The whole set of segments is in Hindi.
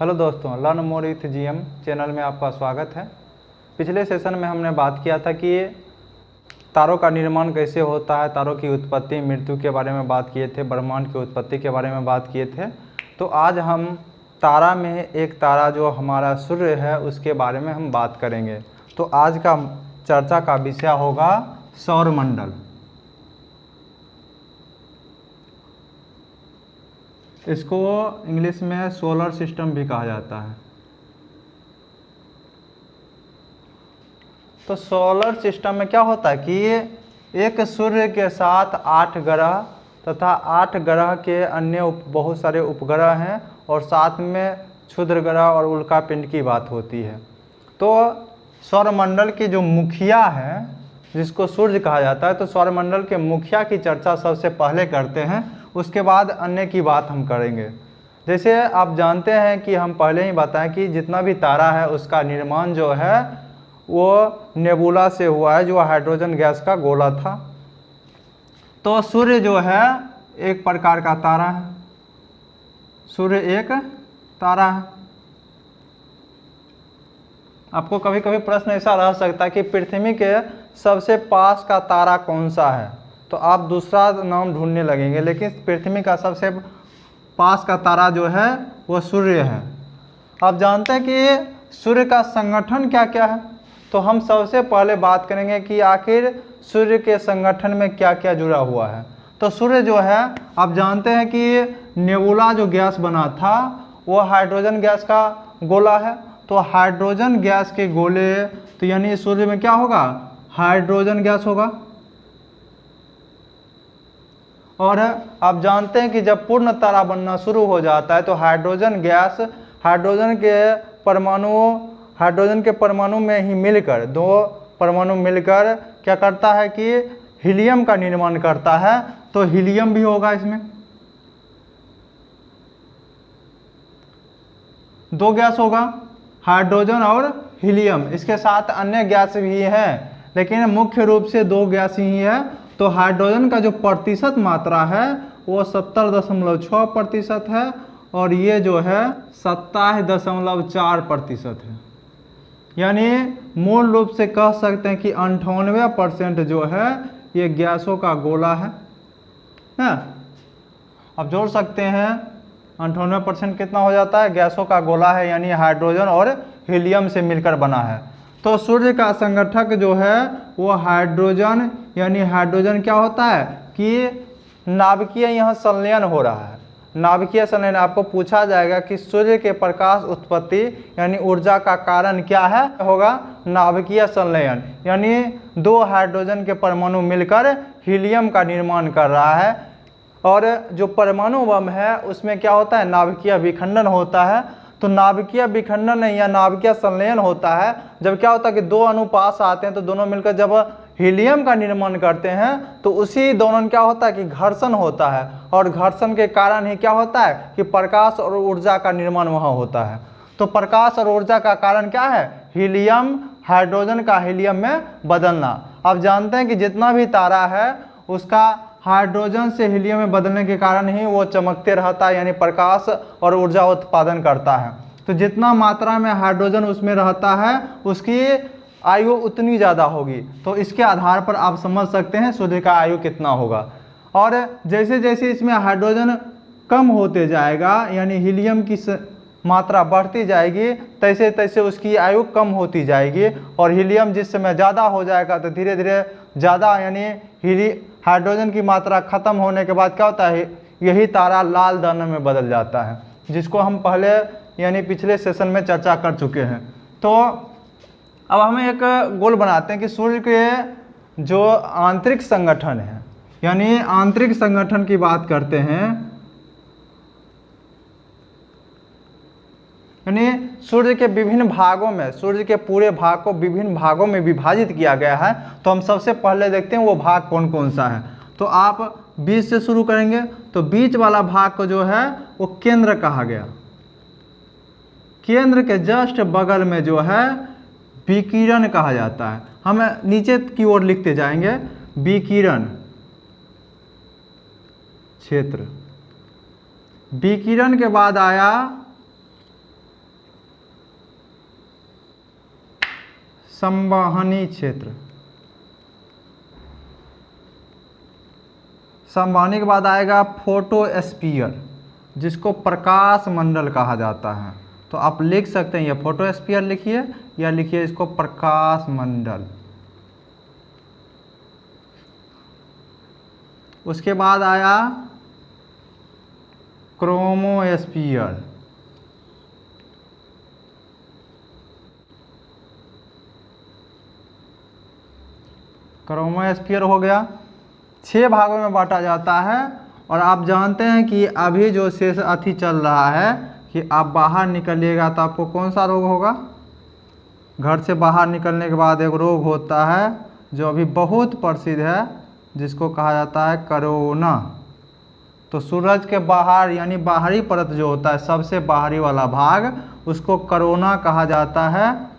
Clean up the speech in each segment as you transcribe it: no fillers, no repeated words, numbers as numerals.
हेलो दोस्तों, learn more with GM channel में आपका स्वागत है। पिछले सेशन में हमने बात किया था कि तारों का निर्माण कैसे होता है, तारों की उत्पत्ति, मृत्यु के बारे में बात किए थे, ब्रह्मांड की उत्पत्ति के बारे में बात किए थे। तो आज हम तारा में एक तारा जो हमारा सूर्य है उसके बारे में हम बात करेंगे। तो आज का चर्चा का विषय होगा सौरमंडल। इसको इंग्लिश में सोलर सिस्टम भी कहा जाता है। तो सोलर सिस्टम में क्या होता है कि एक सूर्य के साथ 8 ग्रह तथा 8 ग्रह के अन्य बहुत सारे उपग्रह हैं और साथ में क्षुद्र ग्रह और उल्का पिंड की बात होती है। तो सौरमंडल की जो मुखिया है जिसको सूर्य कहा जाता है, तो सौरमंडल के मुखिया की चर्चा सबसे पहले करते हैं, उसके बाद अन्य की बात हम करेंगे। जैसे आप जानते हैं कि हम पहले ही बताएं कि जितना भी तारा है उसका निर्माण जो है वो नेबुला से हुआ है, जो हाइड्रोजन गैस का गोला था। तो सूर्य जो है एक प्रकार का तारा है, सूर्य एक तारा है। आपको कभी कभी प्रश्न ऐसा रह सकता है कि पृथ्वी के सबसे पास का तारा कौन सा है, तो आप दूसरा नाम ढूंढने लगेंगे, लेकिन पृथ्वी का सबसे पास का तारा जो है वो सूर्य है। आप जानते हैं कि सूर्य का संगठन क्या क्या है, तो हम सबसे पहले बात करेंगे कि आखिर सूर्य के संगठन में क्या क्या जुड़ा हुआ है। तो सूर्य जो है आप जानते हैं कि नेबुला जो गैस बना था वो हाइड्रोजन गैस का गोला है। तो हाइड्रोजन गैस के गोले, तो यानी सूर्य में क्या होगा, हाइड्रोजन गैस होगा। और आप जानते हैं कि जब पूर्ण तारा बनना शुरू हो जाता है तो हाइड्रोजन गैस हाइड्रोजन के परमाणु में ही मिलकर, 2 परमाणु मिलकर क्या करता है कि हीलियम का निर्माण करता है। तो हीलियम भी होगा इसमें, 2 गैस होगा, हाइड्रोजन और हीलियम। इसके साथ अन्य गैस भी हैं, लेकिन मुख्य रूप से 2 गैस ही है। तो हाइड्रोजन का जो प्रतिशत मात्रा है वो 70.6% है और ये जो है 27.4% है। यानी मूल रूप से कह सकते हैं कि 98% जो है ये गैसों का गोला है ना। अब जोड़ सकते हैं 98% कितना हो जाता है, गैसों का गोला है, यानी हाइड्रोजन और हीलियम से मिलकर बना है। तो सूर्य का संगठक जो है वो हाइड्रोजन, यानी हाइड्रोजन क्या होता है कि नाभिकीय यहाँ संलयन हो रहा है। नाभिकीय संलयन, आपको पूछा जाएगा कि सूर्य के प्रकाश उत्पत्ति यानी ऊर्जा का कारण क्या है, होगा नाभिकीय संलयन, यानी 2 हाइड्रोजन के परमाणु मिलकर हीलियम का निर्माण कर रहा है। और जो परमाणु बम है उसमें क्या होता है, नाभिकीय विखंडन होता है। तो नाभिकीय विखंडन या नाभिकीय संलयन होता है जब क्या होता है कि 2 अणु पास आते हैं, तो दोनों मिलकर जब हीलियम का निर्माण करते हैं तो उसी दोनों क्या होता है कि घर्षण होता है, और घर्षण के कारण ही क्या होता है कि प्रकाश और ऊर्जा का निर्माण वहाँ होता है। तो प्रकाश और ऊर्जा का कारण क्या है, हीलियम, हाइड्रोजन का हीलियम में बदलना। आप जानते हैं कि जितना भी तारा है उसका हाइड्रोजन से हीलियम में बदलने के कारण ही वो चमकते रहता है, यानी प्रकाश और ऊर्जा उत्पादन करता है। तो जितना मात्रा में हाइड्रोजन उसमें रहता है उसकी आयु उतनी ज़्यादा होगी। तो इसके आधार पर आप समझ सकते हैं सूर्य का आयु कितना होगा। और जैसे जैसे इसमें हाइड्रोजन कम होते जाएगा, यानी हीलियम की मात्रा बढ़ती जाएगी, तैसे तैसे उसकी आयु कम होती जाएगी। और हीलियम जिस समय ज़्यादा हो जाएगा तो धीरे धीरे ज़्यादा, यानी हाइड्रोजन की मात्रा खत्म होने के बाद क्या होता है, यही तारा लाल दानव में बदल जाता है, जिसको हम पहले यानी पिछले सेशन में चर्चा कर चुके हैं। तो अब हम एक गोल बनाते हैं कि सूर्य के जो आंतरिक संगठन है, यानी आंतरिक संगठन की बात करते हैं, यानी सूर्य के विभिन्न भागों में, सूर्य के पूरे भाग को विभिन्न भागों में विभाजित किया गया है। तो हम सबसे पहले देखते हैं वो भाग कौन कौन सा है। तो आप बीच से शुरू करेंगे, तो बीच वाला भाग को जो है वो केंद्र कहा गया। केंद्र के जस्ट बगल में जो है विकिरण कहा जाता है। हम नीचे की ओर लिखते जाएंगे, विकिरण क्षेत्र। विकिरण के बाद आया संवहनी क्षेत्र। संवहनी के बाद आएगा फोटोस्फीयर, जिसको प्रकाश मंडल कहा जाता है। तो आप लिख सकते हैं, ये फोटोस्फीयर लिखिए या लिखिए इसको प्रकाश मंडल। उसके बाद आया क्रोमोस्फीयर। क्रोमोस्फीयर हो गया, 6 भागों में बांटा जाता है। और आप जानते हैं कि अभी जो शेष अथी चल रहा है कि आप बाहर निकलिएगा तो आपको कौन सा रोग होगा। घर से बाहर निकलने के बाद एक रोग होता है जो अभी बहुत प्रसिद्ध है, जिसको कहा जाता है कोरोना। तो सूरज के बाहर यानी बाहरी परत जो होता है, सबसे बाहरी वाला भाग, उसको कोरोना कहा जाता है।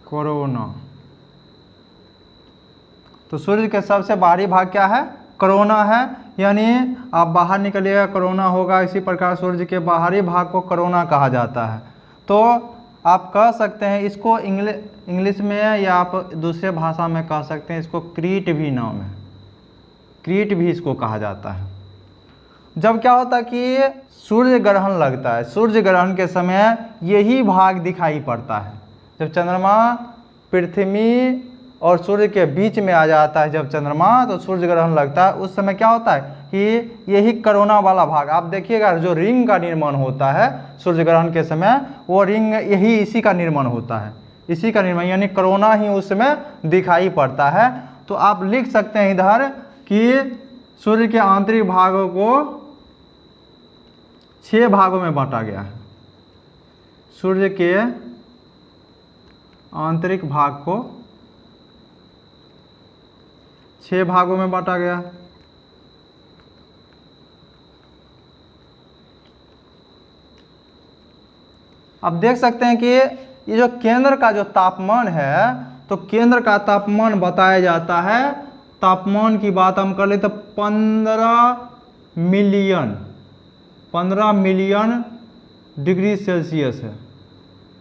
कोरोना। तो सूर्य के सबसे बाहरी भाग क्या है? कोरोना है। यानी आप बाहर निकलिएगा कोरोना होगा। इसी प्रकार सूर्य के बाहरी भाग को कोरोना कहा जाता है। तो आप कह सकते हैं इसको इंग्लिश में, या आप दूसरे भाषा में कह सकते हैं इसको क्रीट भी नाम है, क्रीट भी इसको कहा जाता है। जब क्या होता है कि सूर्य ग्रहण लगता है, सूर्य ग्रहण के समय यही भाग दिखाई पड़ता है। जब चंद्रमा पृथ्वी और सूर्य के बीच में आ जाता है, जब चंद्रमा, तो सूर्य ग्रहण लगता है। उस समय क्या होता है कि यही कोरोना वाला भाग, आप देखिएगा जो रिंग का निर्माण होता है सूर्य ग्रहण के समय, वो रिंग यही इसी का निर्माण होता है, इसी का निर्माण, यानी कोरोना ही उस समय दिखाई पड़ता है। तो आप लिख सकते हैं इधर कि सूर्य के आंतरिक भागों को 6 भागों में बांटा गया है। सूर्य के आंतरिक भाग को 6 भागों में बांटा गया। आप देख सकते हैं कि ये जो केंद्र का जो तापमान है, तो केंद्र का तापमान बताया जाता है। तापमान की बात हम कर ले तो 15 मिलियन डिग्री सेल्सियस है।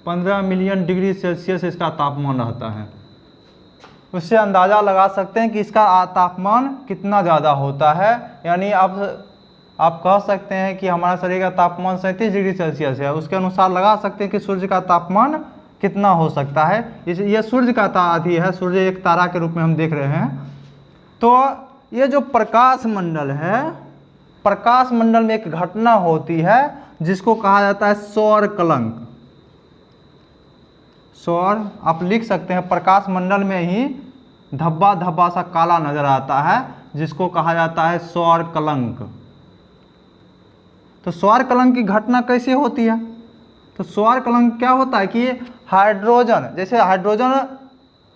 15 मिलियन डिग्री सेल्सियस इसका तापमान रहता है। उससे अंदाज़ा लगा सकते हैं कि इसका तापमान कितना ज़्यादा होता है। यानी आप कह सकते हैं कि हमारा शरीर का तापमान 37 डिग्री सेल्सियस है, उसके अनुसार लगा सकते हैं कि सूर्य का तापमान कितना हो सकता है। ये सूर्य का अथी है, सूर्य एक तारा के रूप में हम देख रहे हैं। तो ये जो प्रकाश मंडल है, प्रकाश मंडल में एक घटना होती है जिसको कहा जाता है सौर कलंक। सौर, आप लिख सकते हैं प्रकाश मंडल में ही धब्बा धब्बा सा काला नजर आता है, जिसको कहा जाता है सौर कलंक। तो सौर कलंक की घटना कैसे होती है? तो सौर कलंक क्या होता है कि हाइड्रोजन, जैसे हाइड्रोजन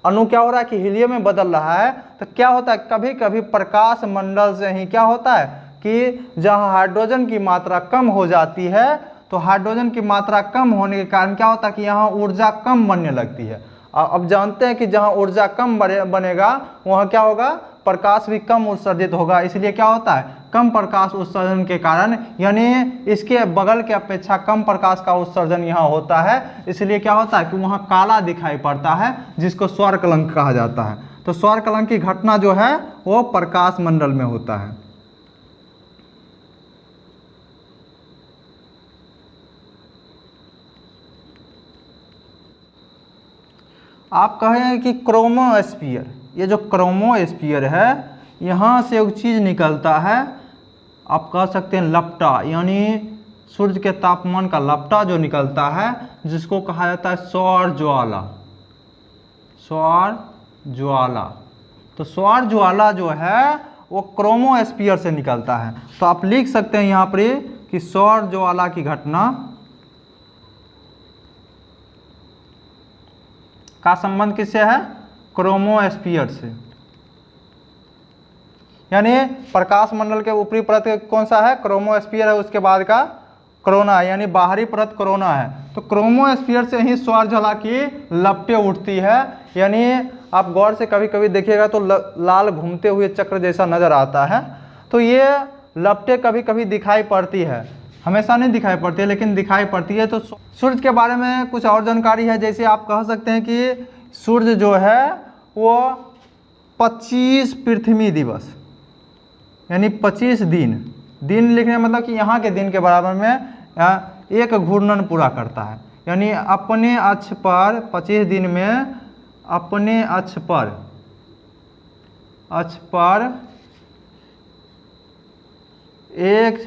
अणु क्या हो रहा है कि हीलियम में बदल रहा है, तो क्या होता है कभी कभी प्रकाश मंडल से ही क्या होता है कि जहाँ हाइड्रोजन की मात्रा कम हो जाती है, तो हाइड्रोजन की मात्रा कम होने के कारण क्या होता है कि यहाँ ऊर्जा कम बनने लगती है। अब जानते हैं कि जहाँ ऊर्जा कम बनेगा वहाँ क्या होगा, प्रकाश भी कम उत्सर्जित होगा। इसलिए क्या होता है, कम प्रकाश उत्सर्जन के कारण, यानी इसके बगल के अपेक्षा कम प्रकाश का उत्सर्जन यहाँ होता है। इसलिए क्या होता है कि वहाँ काला दिखाई पड़ता है, जिसको सौर कलंक कहा जाता है। तो सौर कलंक की घटना जो है वो प्रकाश मंडल में होता है। आप कहें कि क्रोमोस्फीयर, ये जो क्रोमोस्फीयर है, यहाँ से एक चीज़ निकलता है, आप कह सकते हैं लपटा, यानी सूर्य के तापमान का लपटा जो निकलता है, जिसको कहा जाता है सौर ज्वाला। सौर ज्वाला, तो सौर ज्वाला जो है वो क्रोमोस्फीयर से निकलता है। तो आप लिख सकते हैं यहाँ पर कि सौर ज्वाला की घटना का संबंध किससे है? क्रोमोस्फीयर से। यानी प्रकाश मंडल के ऊपरी परत कौन सा है? क्रोमोस्फीयर है। उसके बाद का कोरोना है, यानी बाहरी परत कोरोना है। तो क्रोमोस्फीयर से ही सौर ज्वाला की लपटें उठती है। यानी आप गौर से कभी कभी देखिएगा तो लाल घूमते हुए चक्र जैसा नजर आता है। तो ये लपटें कभी कभी दिखाई पड़ती है, हमेशा नहीं दिखाई पड़ती है लेकिन दिखाई पड़ती है। तो सूर्य के बारे में कुछ और जानकारी है, जैसे आप कह सकते हैं कि सूर्य जो है वो 25 पृथ्वी दिवस यानी 25 दिन, दिन लिखने मतलब कि यहाँ के दिन के बराबर में एक घूर्णन पूरा करता है। यानी अपने अक्ष पर 25 दिन में अपने अक्ष पर एक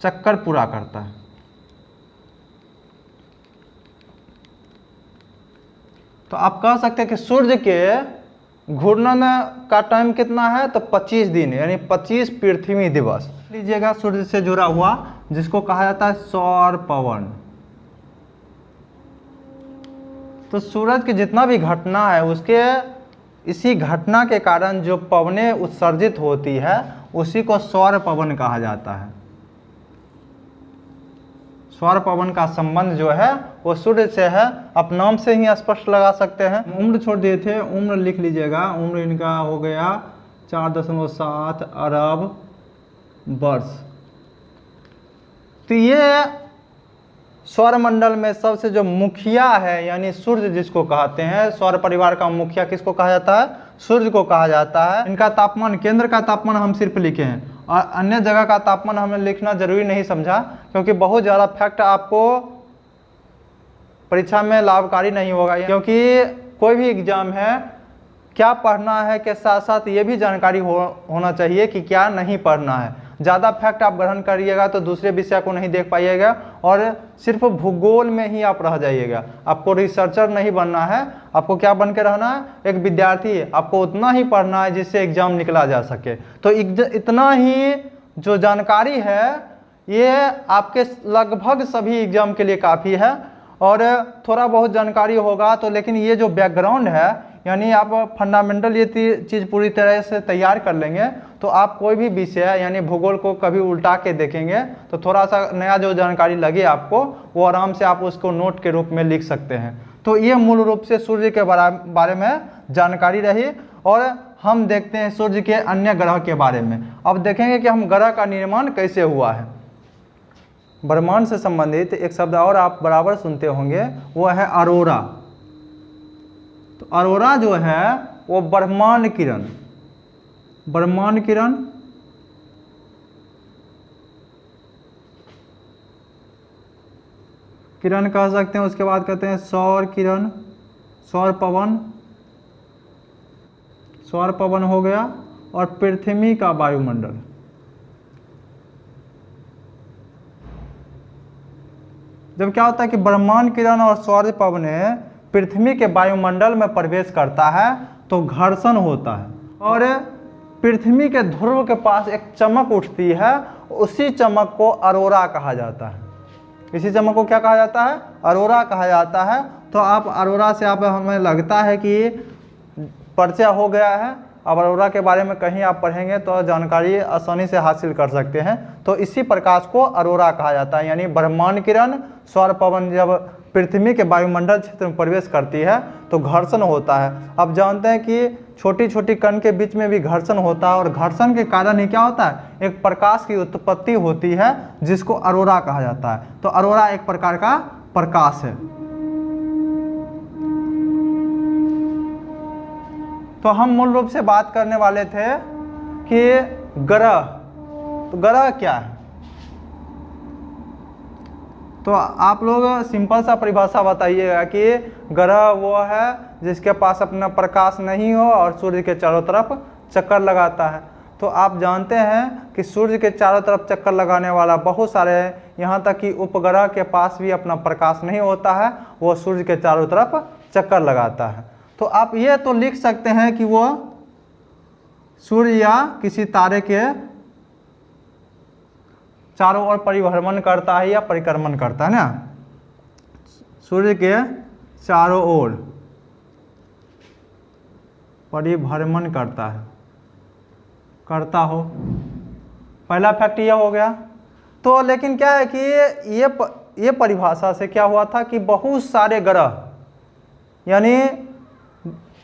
चक्कर पूरा करता है। तो आप कह सकते हैं कि सूर्य के घूर्णन का टाइम कितना है, तो 25 दिन यानी 25 पृथ्वी दिवस लीजिएगा। सूर्य से जुड़ा हुआ जिसको कहा जाता है सौर पवन। तो सूरज की जितना भी घटना है उसके इसी घटना के कारण जो पवनें उत्सर्जित होती है उसी को सौर पवन कहा जाता है। सौर पवन का संबंध जो है वो सूर्य से है, आप नाम से ही स्पष्ट लगा सकते हैं। उम्र छोड़ दिए थे, उम्र लिख लीजिएगा। उम्र इनका हो गया 4.7 अरब वर्ष। तो ये सौरमंडल में सबसे जो मुखिया है यानी सूर्य जिसको कहते हैं, सौर परिवार का मुखिया किसको कहा जाता है, सूर्य को कहा जाता है। इनका तापमान, केंद्र का तापमान हम सिर्फ लिखे हैं और अन्य जगह का तापमान हमें लिखना जरूरी नहीं समझा, क्योंकि बहुत ज़्यादा फैक्ट आपको परीक्षा में लाभकारी नहीं होगा। क्योंकि कोई भी एग्जाम है, क्या पढ़ना है के साथ साथ ये भी जानकारी होना चाहिए कि क्या नहीं पढ़ना है। ज़्यादा फैक्ट आप ग्रहण करिएगा तो दूसरे विषय को नहीं देख पाइएगा और सिर्फ भूगोल में ही आप रह जाइएगा। आपको रिसर्चर नहीं बनना है, आपको क्या बन के रहना है, एक विद्यार्थी। आपको उतना ही पढ़ना है जिससे एग्जाम निकला जा सके। तो इतना ही जो जानकारी है ये आपके लगभग सभी एग्जाम के लिए काफ़ी है। और थोड़ा बहुत जानकारी होगा तो, लेकिन ये जो बैकग्राउंड है यानी आप फंडामेंटल ये चीज़ पूरी तरह से तैयार कर लेंगे तो आप कोई भी विषय यानी भूगोल को कभी उल्टा के देखेंगे तो थोड़ा सा नया जो जानकारी लगे आपको वो आराम से आप उसको नोट के रूप में लिख सकते हैं। तो ये मूल रूप से सूर्य के बारे में जानकारी रही। और हम देखते हैं सूर्य के अन्य ग्रह के बारे में। अब देखेंगे कि हम ग्रह का निर्माण कैसे हुआ है। ब्रह्मांड से संबंधित एक शब्द और आप बराबर सुनते होंगे, वो है अरोरा। तो अरोरा जो है वो ब्रह्मांड किरण कह सकते हैं। उसके बाद कहते हैं सौर किरण, सौर पवन हो गया। और पृथ्वी का वायुमंडल, जब क्या होता है कि ब्रह्मांड किरण और सौर पवन पृथ्वी के वायुमंडल में प्रवेश करता है तो घर्षण होता है और पृथ्वी के ध्रुव के पास एक चमक उठती है। उसी चमक को अरोरा कहा जाता है। इसी चमक को क्या कहा जाता है, अरोरा कहा जाता है। तो आप अरोरा से आप हमें लगता है कि परिचय हो गया है। अब अरोरा के बारे में कहीं आप पढ़ेंगे तो जानकारी आसानी से हासिल कर सकते हैं। तो इसी प्रकाश को अरोरा कहा जाता है। यानी ब्रह्मांड किरण, सौर पवन जब पृथ्वी के वायुमंडल क्षेत्र में प्रवेश करती है तो घर्षण होता है। अब जानते हैं कि छोटी छोटी कण के बीच में भी घर्षण होता है और घर्षण के कारण ही क्या होता है, एक प्रकाश की उत्पत्ति होती है जिसको अरोरा कहा जाता है। तो अरोरा एक प्रकार का प्रकाश है। तो हम मूल रूप से बात करने वाले थे कि ग्रह, तो ग्रह क्या है। तो आप लोग सिंपल सा परिभाषा बताइएगा कि ग्रह वो है जिसके पास अपना प्रकाश नहीं हो और सूर्य के चारों तरफ चक्कर लगाता है। तो आप जानते हैं कि सूर्य के चारों तरफ चक्कर लगाने वाला बहुत सारे हैं, यहाँ तक कि उपग्रह के पास भी अपना प्रकाश नहीं होता है, वो सूर्य के चारों तरफ चक्कर लगाता है। तो आप ये तो लिख सकते हैं कि वो सूर्य या किसी तारे के चारों ओर परिभ्रमण करता है या परिक्रमण करता है ना। सूर्य के चारों ओर परिभ्रमण करता हो, पहला फैक्ट यह हो गया। तो लेकिन क्या है कि ये परिभाषा से क्या हुआ था कि बहुत सारे ग्रह यानी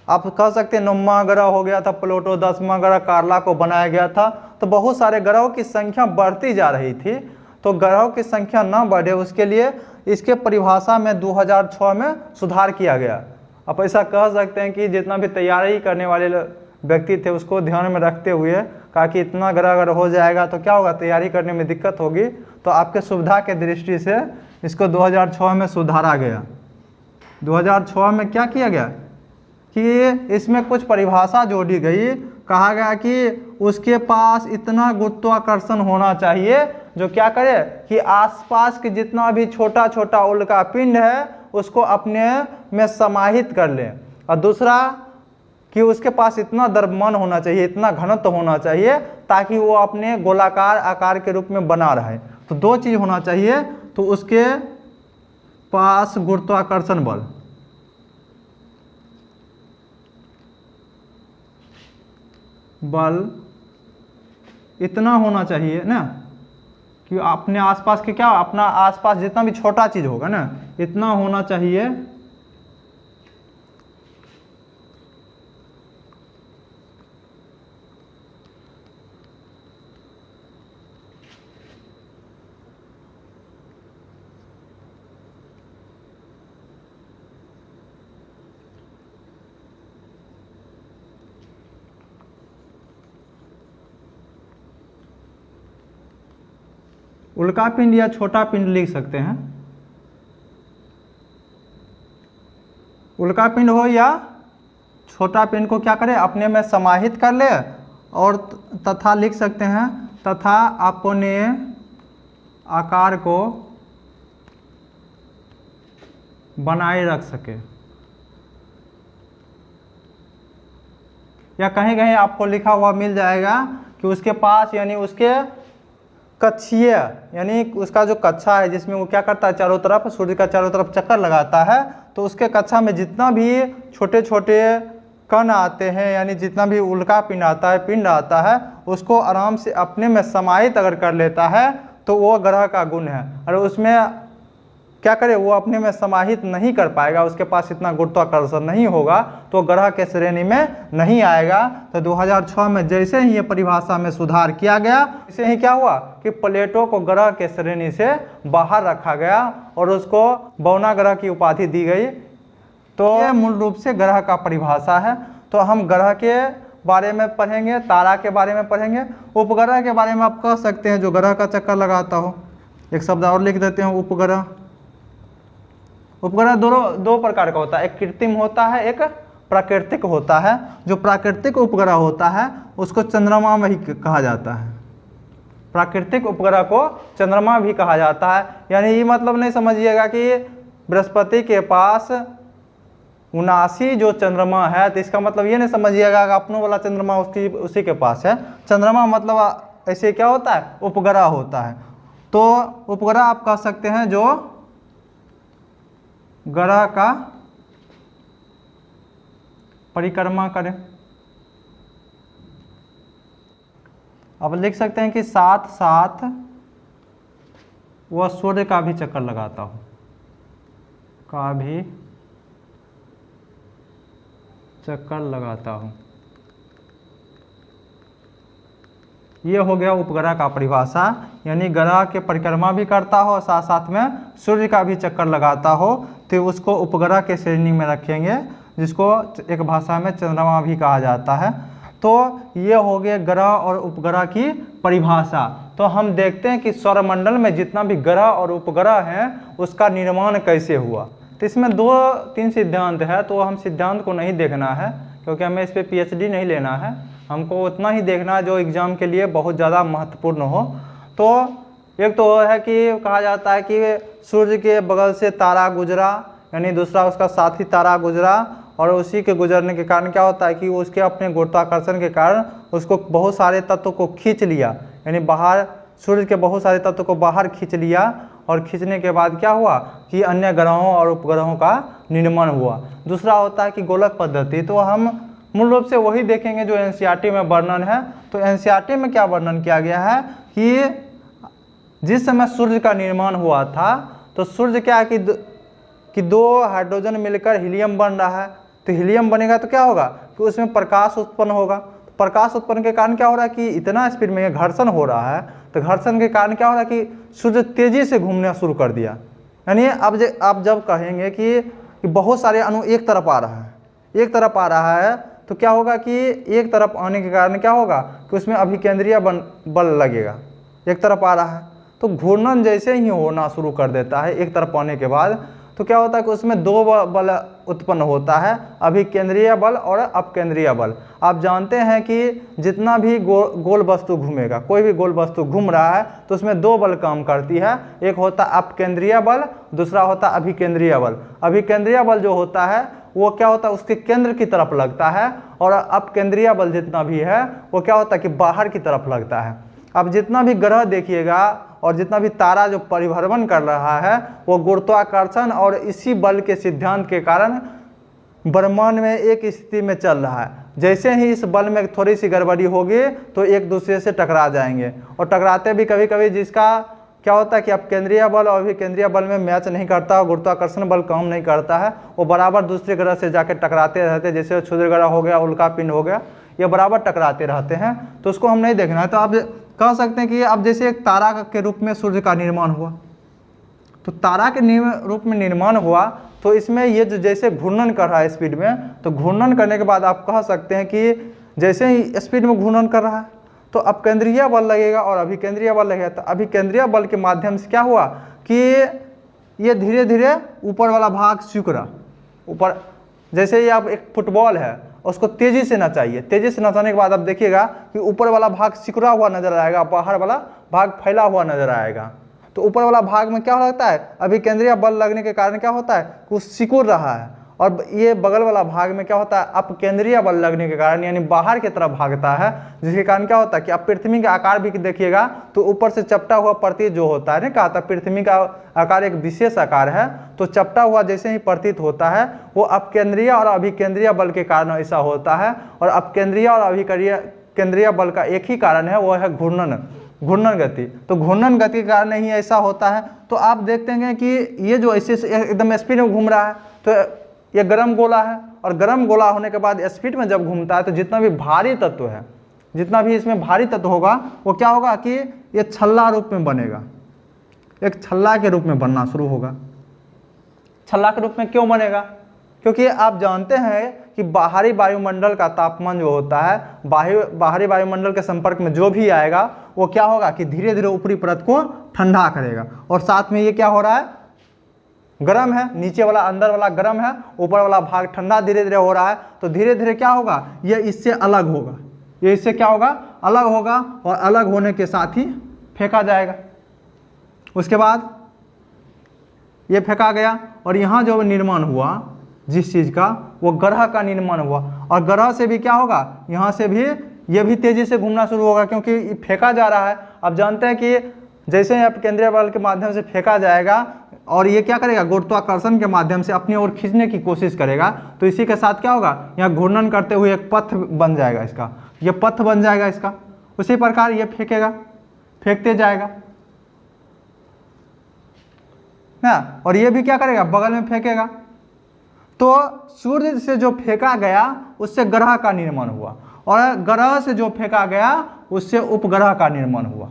आप कह सकते हैं 9वां ग्रह हो गया था प्लूटो, 10वां ग्रह कार्ला को बनाया गया था। तो बहुत सारे ग्रहों की संख्या बढ़ती जा रही थी, तो ग्रहों की संख्या ना बढ़े उसके लिए इसके परिभाषा में 2006 में सुधार किया गया। आप ऐसा कह सकते हैं कि जितना भी तैयारी करने वाले व्यक्ति थे उसको ध्यान में रखते हुए कहा कि इतना ग्रह अगर हो जाएगा तो क्या होगा, तैयारी करने में दिक्कत होगी, तो आपके सुविधा के दृष्टि से इसको 2006 में सुधारा गया। 2006 में क्या किया गया कि इसमें कुछ परिभाषा जोड़ी गई, कहा गया कि उसके पास इतना गुरुत्वाकर्षण होना चाहिए जो क्या करे कि आसपास के जितना भी छोटा छोटा उल्का पिंड है उसको अपने में समाहित कर ले, और दूसरा कि उसके पास इतना द्रव्यमान होना चाहिए, इतना घनत्व होना चाहिए ताकि वो अपने गोलाकार आकार के रूप में बना रहे। तो दो चीज़ होना चाहिए, तो उसके पास गुरुत्वाकर्षण बल इतना होना चाहिए ना कि अपने आसपास के क्या, अपना आसपास जितना भी छोटा चीज़ होगा ना इतना होना चाहिए उल्का पिंड या छोटा पिंड लिख सकते हैं, उल्का पिंड हो या छोटा पिंड को क्या करे अपने में समाहित कर ले, और तथा लिख सकते हैं तथा अपने आकार को बनाए रख सके, या कहीं कहीं आपको लिखा हुआ मिल जाएगा कि उसके पास यानी उसके कक्षीय यानी उसका जो कक्षा है जिसमें वो क्या करता है चारों तरफ सूर्य का चारों तरफ चक्कर लगाता है, तो उसके कक्षा में जितना भी छोटे छोटे कण आते हैं यानी जितना भी उल्का पिंड आता है पिंड आता है उसको आराम से अपने में समाहित अगर कर लेता है तो वो ग्रह का गुण है। और उसमें क्या करे वो अपने में समाहित नहीं कर पाएगा, उसके पास इतना गुरुत्वाकर्षण नहीं होगा तो ग्रह के श्रेणी में नहीं आएगा। तो 2006 में जैसे ही ये परिभाषा में सुधार किया गया, इसे ही क्या हुआ कि प्लेटो को ग्रह के श्रेणी से बाहर रखा गया और उसको बौना ग्रह की उपाधि दी गई। तो ये मूल रूप से ग्रह का परिभाषा है। तो हम ग्रह के बारे में पढ़ेंगे, तारा के बारे में पढ़ेंगे, उपग्रह के बारे में आप कह सकते हैं जो ग्रह का चक्कर लगाता हो। एक शब्द और लिख देते हैं उपग्रह। उपग्रह दो प्रकार का होता है, एक कृत्रिम होता है एक प्राकृतिक होता है। जो प्राकृतिक उपग्रह होता है उसको चंद्रमा भी कहा जाता है, प्राकृतिक उपग्रह को चंद्रमा भी कहा जाता है। यानी ये मतलब नहीं समझिएगा कि बृहस्पति के पास 79 जो चंद्रमा है, तो इसका मतलब ये नहीं समझिएगा कि अपनों वाला चंद्रमा उसी के पास है। चंद्रमा मतलब ऐसे क्या होता है उपग्रह होता है। तो उपग्रह आप कह सकते हैं जो ग्रह का परिक्रमा करें। अब लिख सकते हैं कि साथ साथ वह सूर्य का भी चक्कर लगाता हो, का भी चक्कर लगाता हो। ये हो गया उपग्रह का परिभाषा, यानी ग्रह के परिक्रमा भी करता हो साथ साथ में सूर्य का भी चक्कर लगाता हो, तो उसको उपग्रह के श्रेणी में रखेंगे, जिसको एक भाषा में चंद्रमा भी कहा जाता है। तो ये हो गए ग्रह और उपग्रह की परिभाषा। तो हम देखते हैं कि सौरमंडल में जितना भी ग्रह और उपग्रह हैं उसका निर्माण कैसे हुआ। तो इसमें 2-3 सिद्धांत है, तो हम सिद्धांत को नहीं देखना है क्योंकि हमें इस पर PhD नहीं लेना है, हमको उतना ही देखना है जो एग्ज़ाम के लिए बहुत ज़्यादा महत्वपूर्ण हो। तो एक तो है कि कहा जाता है कि सूर्य के बगल से तारा गुजरा, यानी दूसरा उसका साथी तारा गुजरा, और उसी के गुजरने के कारण क्या होता है कि उसके अपने गुरुत्वाकर्षण के कारण उसको बहुत सारे तत्व को खींच लिया, यानी बाहर सूर्य के बहुत सारे तत्व को बाहर खींच लिया, और खींचने के बाद क्या हुआ कि अन्य ग्रहों और उपग्रहों का निर्माण हुआ। दूसरा होता है कि गोलक पद्धति। तो हम मूल रूप से वही देखेंगे जो NCERT में वर्णन है। तो NCERT में क्या वर्णन किया गया है कि जिस समय सूर्य का निर्माण हुआ था तो सूर्य क्या है कि 2 हाइड्रोजन मिलकर हीलियम बन रहा है, तो हीलियम बनेगा तो क्या होगा कि उसमें प्रकाश उत्पन्न होगा। तो प्रकाश उत्पन्न के कारण क्या हो रहा है कि इतना स्पीड में घर्षण हो रहा है, तो घर्षण के कारण क्या हो रहा है कि सूर्य तेजी से घूमना शुरू कर दिया। यानी अब आप जब कहेंगे कि बहुत सारे अणु एक तरफ आ रहा है, एक तरफ आ रहा है, तो क्या होगा कि एक तरफ आने के कारण क्या होगा कि उसमें अभिकेंद्रीय बल लगेगा। एक तरफ आ रहा है तो घूर्णन जैसे ही होना शुरू कर देता है एक तरफ आने के बाद, तो क्या होता है कि उसमें दो बल उत्पन्न होता है, अभिकेंद्रीय बल और अपकेंद्रीय बल। आप जानते हैं कि जितना भी गोल वस्तु घूमेगा, कोई भी गोल वस्तु घूम रहा है तो उसमें दो बल काम करती है, एक होता है अपकेंद्रीय बल, दूसरा होता है अभिकेंद्रीय बल। अभिकेंद्रीय बल जो होता है वो क्या होता है उसके केंद्र की तरफ लगता है, और अपकेंद्रीय बल जितना भी है वो क्या होता है कि बाहर की तरफ लगता है। अब जितना भी ग्रह देखिएगा और जितना भी तारा जो परिभ्रमण कर रहा है वो गुरुत्वाकर्षण और इसी बल के सिद्धांत के कारण ब्रह्मांड में एक स्थिति में चल रहा है। जैसे ही इस बल में थोड़ी सी गड़बड़ी होगी तो एक दूसरे से टकरा जाएंगे, और टकराते भी कभी कभी जिसका क्या होता है कि अपकेंद्रीय बल और अभिकेंद्रीय बल में मैच नहीं करता, गुरुत्वाकर्षण बल काम नहीं करता है, वो बराबर दूसरे ग्रह से जाकर टकराते रहते हैं। जैसे क्षुद्र ग्रह हो गया, उल्का पिंड हो गया, ये बराबर टकराते रहते हैं, तो उसको हम नहीं देखना है। तो आप कह सकते हैं कि अब जैसे एक तारा के रूप में सूर्य का निर्माण हुआ, तो तारा के रूप में निर्माण हुआ, तो इसमें ये जो जैसे घूर्णन कर रहा है स्पीड में, तो घूर्णन करने के बाद आप कह सकते हैं कि जैसे ही स्पीड में घूर्णन कर रहा है तो अपकेंद्रीय बल लगेगा और अभिकेंद्रीय बल लगेगा। तो अभिकेंद्रीय बल के माध्यम से क्या हुआ कि ये धीरे धीरे ऊपर वाला भाग सिकुड़ा ऊपर। जैसे ही आप एक फुटबॉल है उसको तेजी से नचाइए, तेजी से नचाने के बाद आप देखिएगा कि ऊपर वाला भाग सिकुड़ा हुआ नजर आएगा, बाहर वाला भाग फैला हुआ नजर आएगा। तो ऊपर वाला भाग में क्या होता है, अभिकेंद्रीय बल लगने के कारण क्या होता है कि वो सिकुड़ रहा है, और ये बगल वाला भाग में क्या होता है अपकेंद्रीय बल लगने के कारण यानी बाहर की तरफ भागता है, जिसके कारण क्या होता है कि आप पृथ्वी का आकार भी देखिएगा तो ऊपर से चपटा हुआ प्रतीत जो होता है ना, कहा था पृथ्वी का आकार एक विशेष आकार है, तो चपटा हुआ जैसे ही प्रतीत होता है वो अपकेंद्रीय और अभिकेंद्रीय बल के कारण ऐसा होता है। और अपकेंद्रीय और अभिकेंद्रीय बल का एक ही कारण है, वो है घूर्णन गति। तो घूर्णन गति के कारण ही ऐसा होता है। तो आप देखते हैं कि ये जो ऐसे एकदम स्पीड में घूम रहा है, तो ये गर्म गोला है, और गर्म गोला होने के बाद स्पीड में जब घूमता है तो जितना भी भारी तत्व है, जितना भी इसमें भारी तत्व होगा वो क्या होगा कि ये छल्ला रूप में बनेगा, एक छल्ला के रूप में बनना शुरू होगा। छल्ला के रूप में क्यों बनेगा, क्योंकि आप जानते हैं कि बाहरी वायुमंडल का तापमान जो होता है, बाहरी वायुमंडल के संपर्क में जो भी आएगा वो क्या होगा कि धीरे धीरे ऊपरी परत को ठंडा करेगा, और साथ में ये क्या हो रहा है गर्म है, नीचे वाला अंदर वाला गर्म है, ऊपर वाला भाग ठंडा धीरे धीरे हो रहा है। तो धीरे धीरे क्या होगा, ये इससे अलग होगा, ये इससे क्या होगा अलग होगा, और अलग होने के साथ ही फेंका जाएगा। उसके बाद ये फेंका गया, और यहाँ जो निर्माण हुआ जिस चीज़ का, वो ग्रह का निर्माण हुआ, और ग्रह से भी क्या होगा, यहाँ से भी ये भी तेजी से घूमना शुरू होगा, क्योंकि फेंका जा रहा है। आप जानते हैं कि जैसे ही अपकेंद्रीय बल के माध्यम से फेंका जाएगा और ये क्या करेगा गुरुत्वाकर्षण के माध्यम से अपनी ओर खींचने की कोशिश करेगा, तो इसी के साथ क्या होगा यहाँ घूर्णन करते हुए एक पथ बन जाएगा, इसका ये पथ बन जाएगा इसका। उसी प्रकार ये फेंकेगा, फेंकते जाएगा ना, और ये भी क्या करेगा बगल में फेंकेगा। तो सूर्य से जो फेंका गया उससे ग्रह का निर्माण हुआ, और ग्रह से जो फेंका गया उससे उपग्रह का निर्माण हुआ।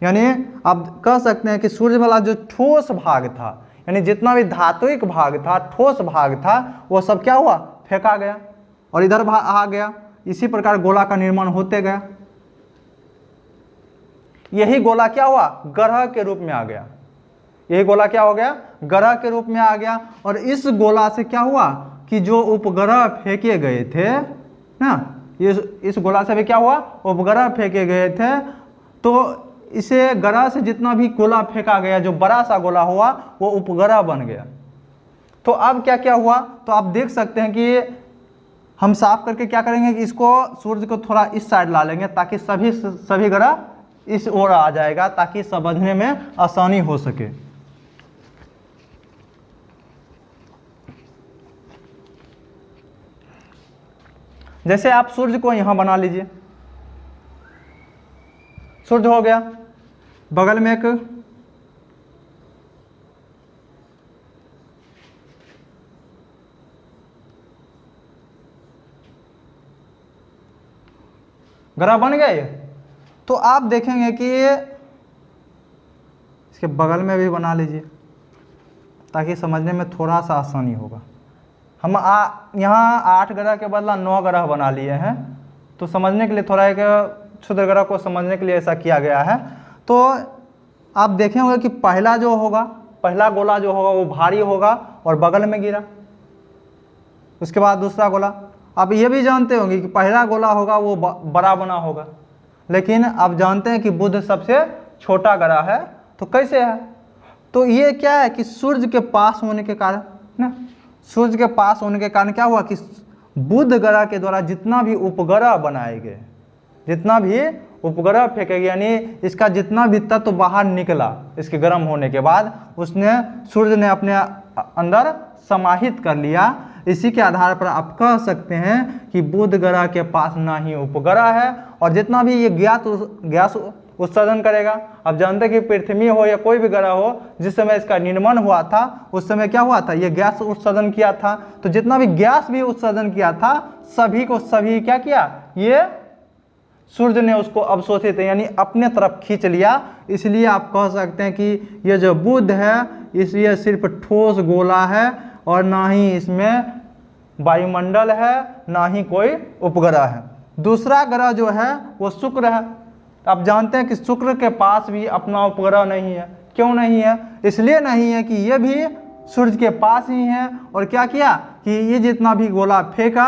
यानी आप कह सकते हैं कि सूर्य वाला जो ठोस भाग था, यानी जितना भी धात्विक भाग था, ठोस भाग था, वो सब क्या हुआ फेंका गया और इधर आ गया। इसी प्रकार गोला का निर्माण होते गया। यही गोला क्या हुआ ग्रह के रूप में आ गया, यही गोला क्या हो गया ग्रह के रूप में आ गया। और इस गोला से क्या हुआ कि जो उपग्रह फेंके गए थे ना, इस गोला से भी क्या हुआ उपग्रह फेंके गए थे, तो इसे ग्रह से जितना भी गोला फेंका गया जो बड़ा सा गोला हुआ वो उपग्रह बन गया। तो अब क्या क्या हुआ, तो आप देख सकते हैं कि हम साफ करके क्या करेंगे कि इसको सूर्य को थोड़ा इस साइड ला लेंगे ताकि सभी ग्रह इस ओर आ जाएगा, ताकि समझने में आसानी हो सके। जैसे आप सूर्य को यहां बना लीजिए, सूर्य हो गया, बगल में एक ग्रह बन गया ये। तो आप देखेंगे कि इसके बगल में भी बना लीजिए ताकि समझने में थोड़ा सा आसानी होगा। हम यहाँ 8 ग्रह के बदला 9 ग्रह बना लिए हैं, तो समझने के लिए थोड़ा एक क्षुद्र ग्रह को समझने के लिए ऐसा किया गया है। तो आप देखेंगे कि पहला जो होगा, पहला गोला जो होगा वो भारी होगा और बगल में गिरा। उसके बाद दूसरा गोला, आप ये भी जानते होंगे कि पहला गोला होगा वो बड़ा बना होगा, लेकिन आप जानते हैं कि बुध सबसे छोटा ग्रह है। तो कैसे है? तो ये क्या है कि सूर्य के पास होने के कारण ना, सूर्य के पास होने के कारण क्या हुआ कि बुध ग्रह के द्वारा जितना भी उपग्रह बनाए गए, जितना भी उपग्रह फेंके गए, यानी इसका जितना भी तत्व बाहर निकला इसके गर्म होने के बाद, उसने सूर्य ने अपने अंदर समाहित कर लिया। इसी के आधार पर आप कह सकते हैं कि बुध ग्रह के पास ना ही उपग्रह है और जितना भी ये गैस उत्सर्जन करेगा। आप जानते हैं कि पृथ्वी हो या कोई भी ग्रह हो, जिस समय इसका निर्माण हुआ था उस समय क्या हुआ था, ये गैस उत्सर्जन किया था। तो जितना भी गैस भी उत्सर्जन किया था सभी को सभी क्या किया, ये सूर्य ने उसको अवशोषित यानी अपने तरफ खींच लिया। इसलिए आप कह सकते हैं कि ये जो बुध है इसलिए सिर्फ ठोस गोला है और ना ही इसमें वायुमंडल है, ना ही कोई उपग्रह है। दूसरा ग्रह जो है वो शुक्र है। आप जानते हैं कि शुक्र के पास भी अपना उपग्रह नहीं है। क्यों नहीं है? इसलिए नहीं है कि ये भी सूर्य के पास ही है और क्या किया कि ये जितना भी गोला फेंका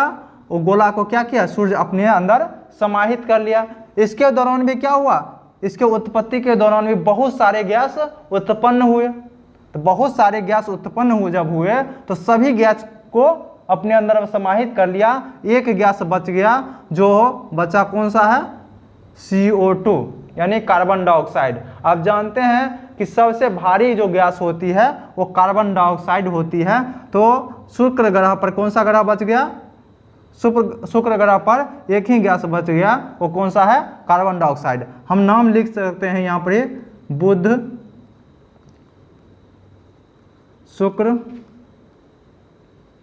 वो गोला को क्या किया, सूर्य अपने अंदर समाहित कर लिया। इसके दौरान भी क्या हुआ, इसके उत्पत्ति के दौरान भी बहुत सारे गैस उत्पन्न हुए। तो बहुत सारे गैस उत्पन्न जब हुए तो सभी गैस को अपने अंदर समाहित कर लिया। एक गैस बच गया, जो बचा कौन सा है, CO2 यानी कार्बन डाइऑक्साइड। आप जानते हैं कि सबसे भारी जो गैस होती है वो कार्बन डाइऑक्साइड होती है। तो शुक्र ग्रह पर कौन सा ग्रह बच गया, शुक्र ग्रह पर एक ही गैस बच गया, वो कौन सा है, कार्बन डाइऑक्साइड। हम नाम लिख सकते हैं यहाँ पर, बुध, शुक्र,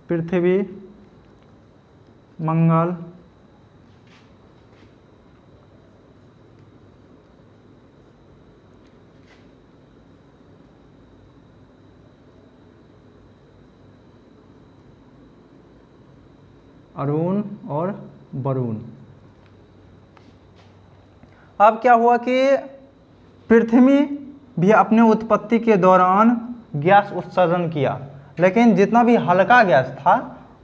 पृथ्वी, मंगल, अरुण और वरुण। अब क्या हुआ कि पृथ्वी भी अपने उत्पत्ति के दौरान गैस उत्सर्जन किया, लेकिन जितना भी हल्का गैस था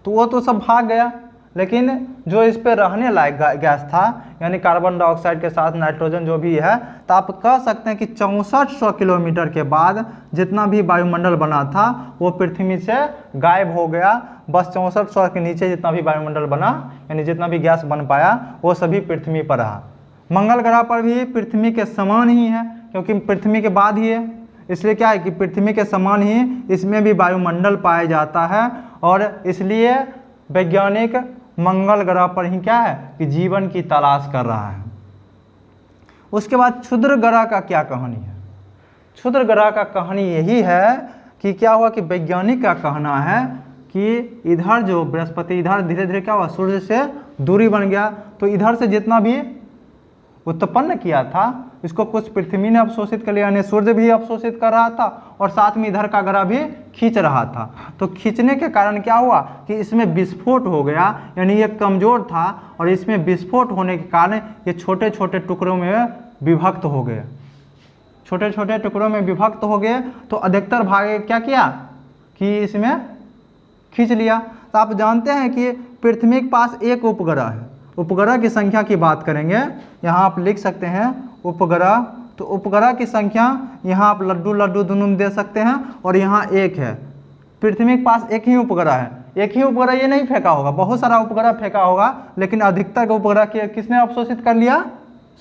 तो वो तो सब भाग गया, लेकिन जो इस पे रहने लायक गैस था यानी कार्बन डाइऑक्साइड के साथ नाइट्रोजन जो भी है, तो आप कह सकते हैं कि 6400 किलोमीटर के बाद जितना भी वायुमंडल बना था वो पृथ्वी से गायब हो गया। बस 6400 के नीचे जितना भी वायुमंडल बना यानी जितना भी गैस बन पाया वो सभी पृथ्वी पर रहा। मंगल ग्रह पर भी पृथ्वी के समान ही है, क्योंकि पृथ्वी के बाद ही है, इसलिए क्या है कि पृथ्वी के समान ही इसमें भी वायुमंडल पाया जाता है और इसलिए वैज्ञानिक मंगल ग्रह पर ही क्या है कि जीवन की तलाश कर रहा है। उसके बाद क्षुद्र ग्रह का क्या कहानी है? क्षुद्र ग्रह का कहानी यही है कि क्या हुआ कि वैज्ञानिक का कहना है कि इधर जो बृहस्पति इधर धीरे धीरे क्या हुआ, सूर्य से दूरी बन गया, तो इधर से जितना भी उत्पन्न किया था इसको कुछ पृथ्वी ने अवशोषित कर लिया, यानी सूर्य भी अवशोषित कर रहा था और साथ में इधर का ग्रह भी खींच रहा था। तो खींचने के कारण क्या हुआ कि इसमें विस्फोट हो गया, यानी ये कमजोर था और इसमें विस्फोट होने के कारण ये छोटे छोटे टुकड़ों में विभक्त हो गए, छोटे छोटे टुकड़ों में विभक्त हो गए। तो अधिकतर भाग क्या किया कि इसमें खींच लिया। तो आप जानते हैं कि पृथ्वी के पास एक उपग्रह है। उपग्रह की संख्या की बात करेंगे, यहाँ आप लिख सकते हैं उपग्रह। तो उपग्रह की संख्या यहाँ आप लड्डू लड्डू दोनों दे सकते हैं और यहाँ एक है। पृथ्वी के पास एक ही उपग्रह है। एक ही उपग्रह ये नहीं फेंका होगा, बहुत सारा उपग्रह फेंका होगा, लेकिन अधिकतर उपग्रह किसने अवशोषित कर लिया,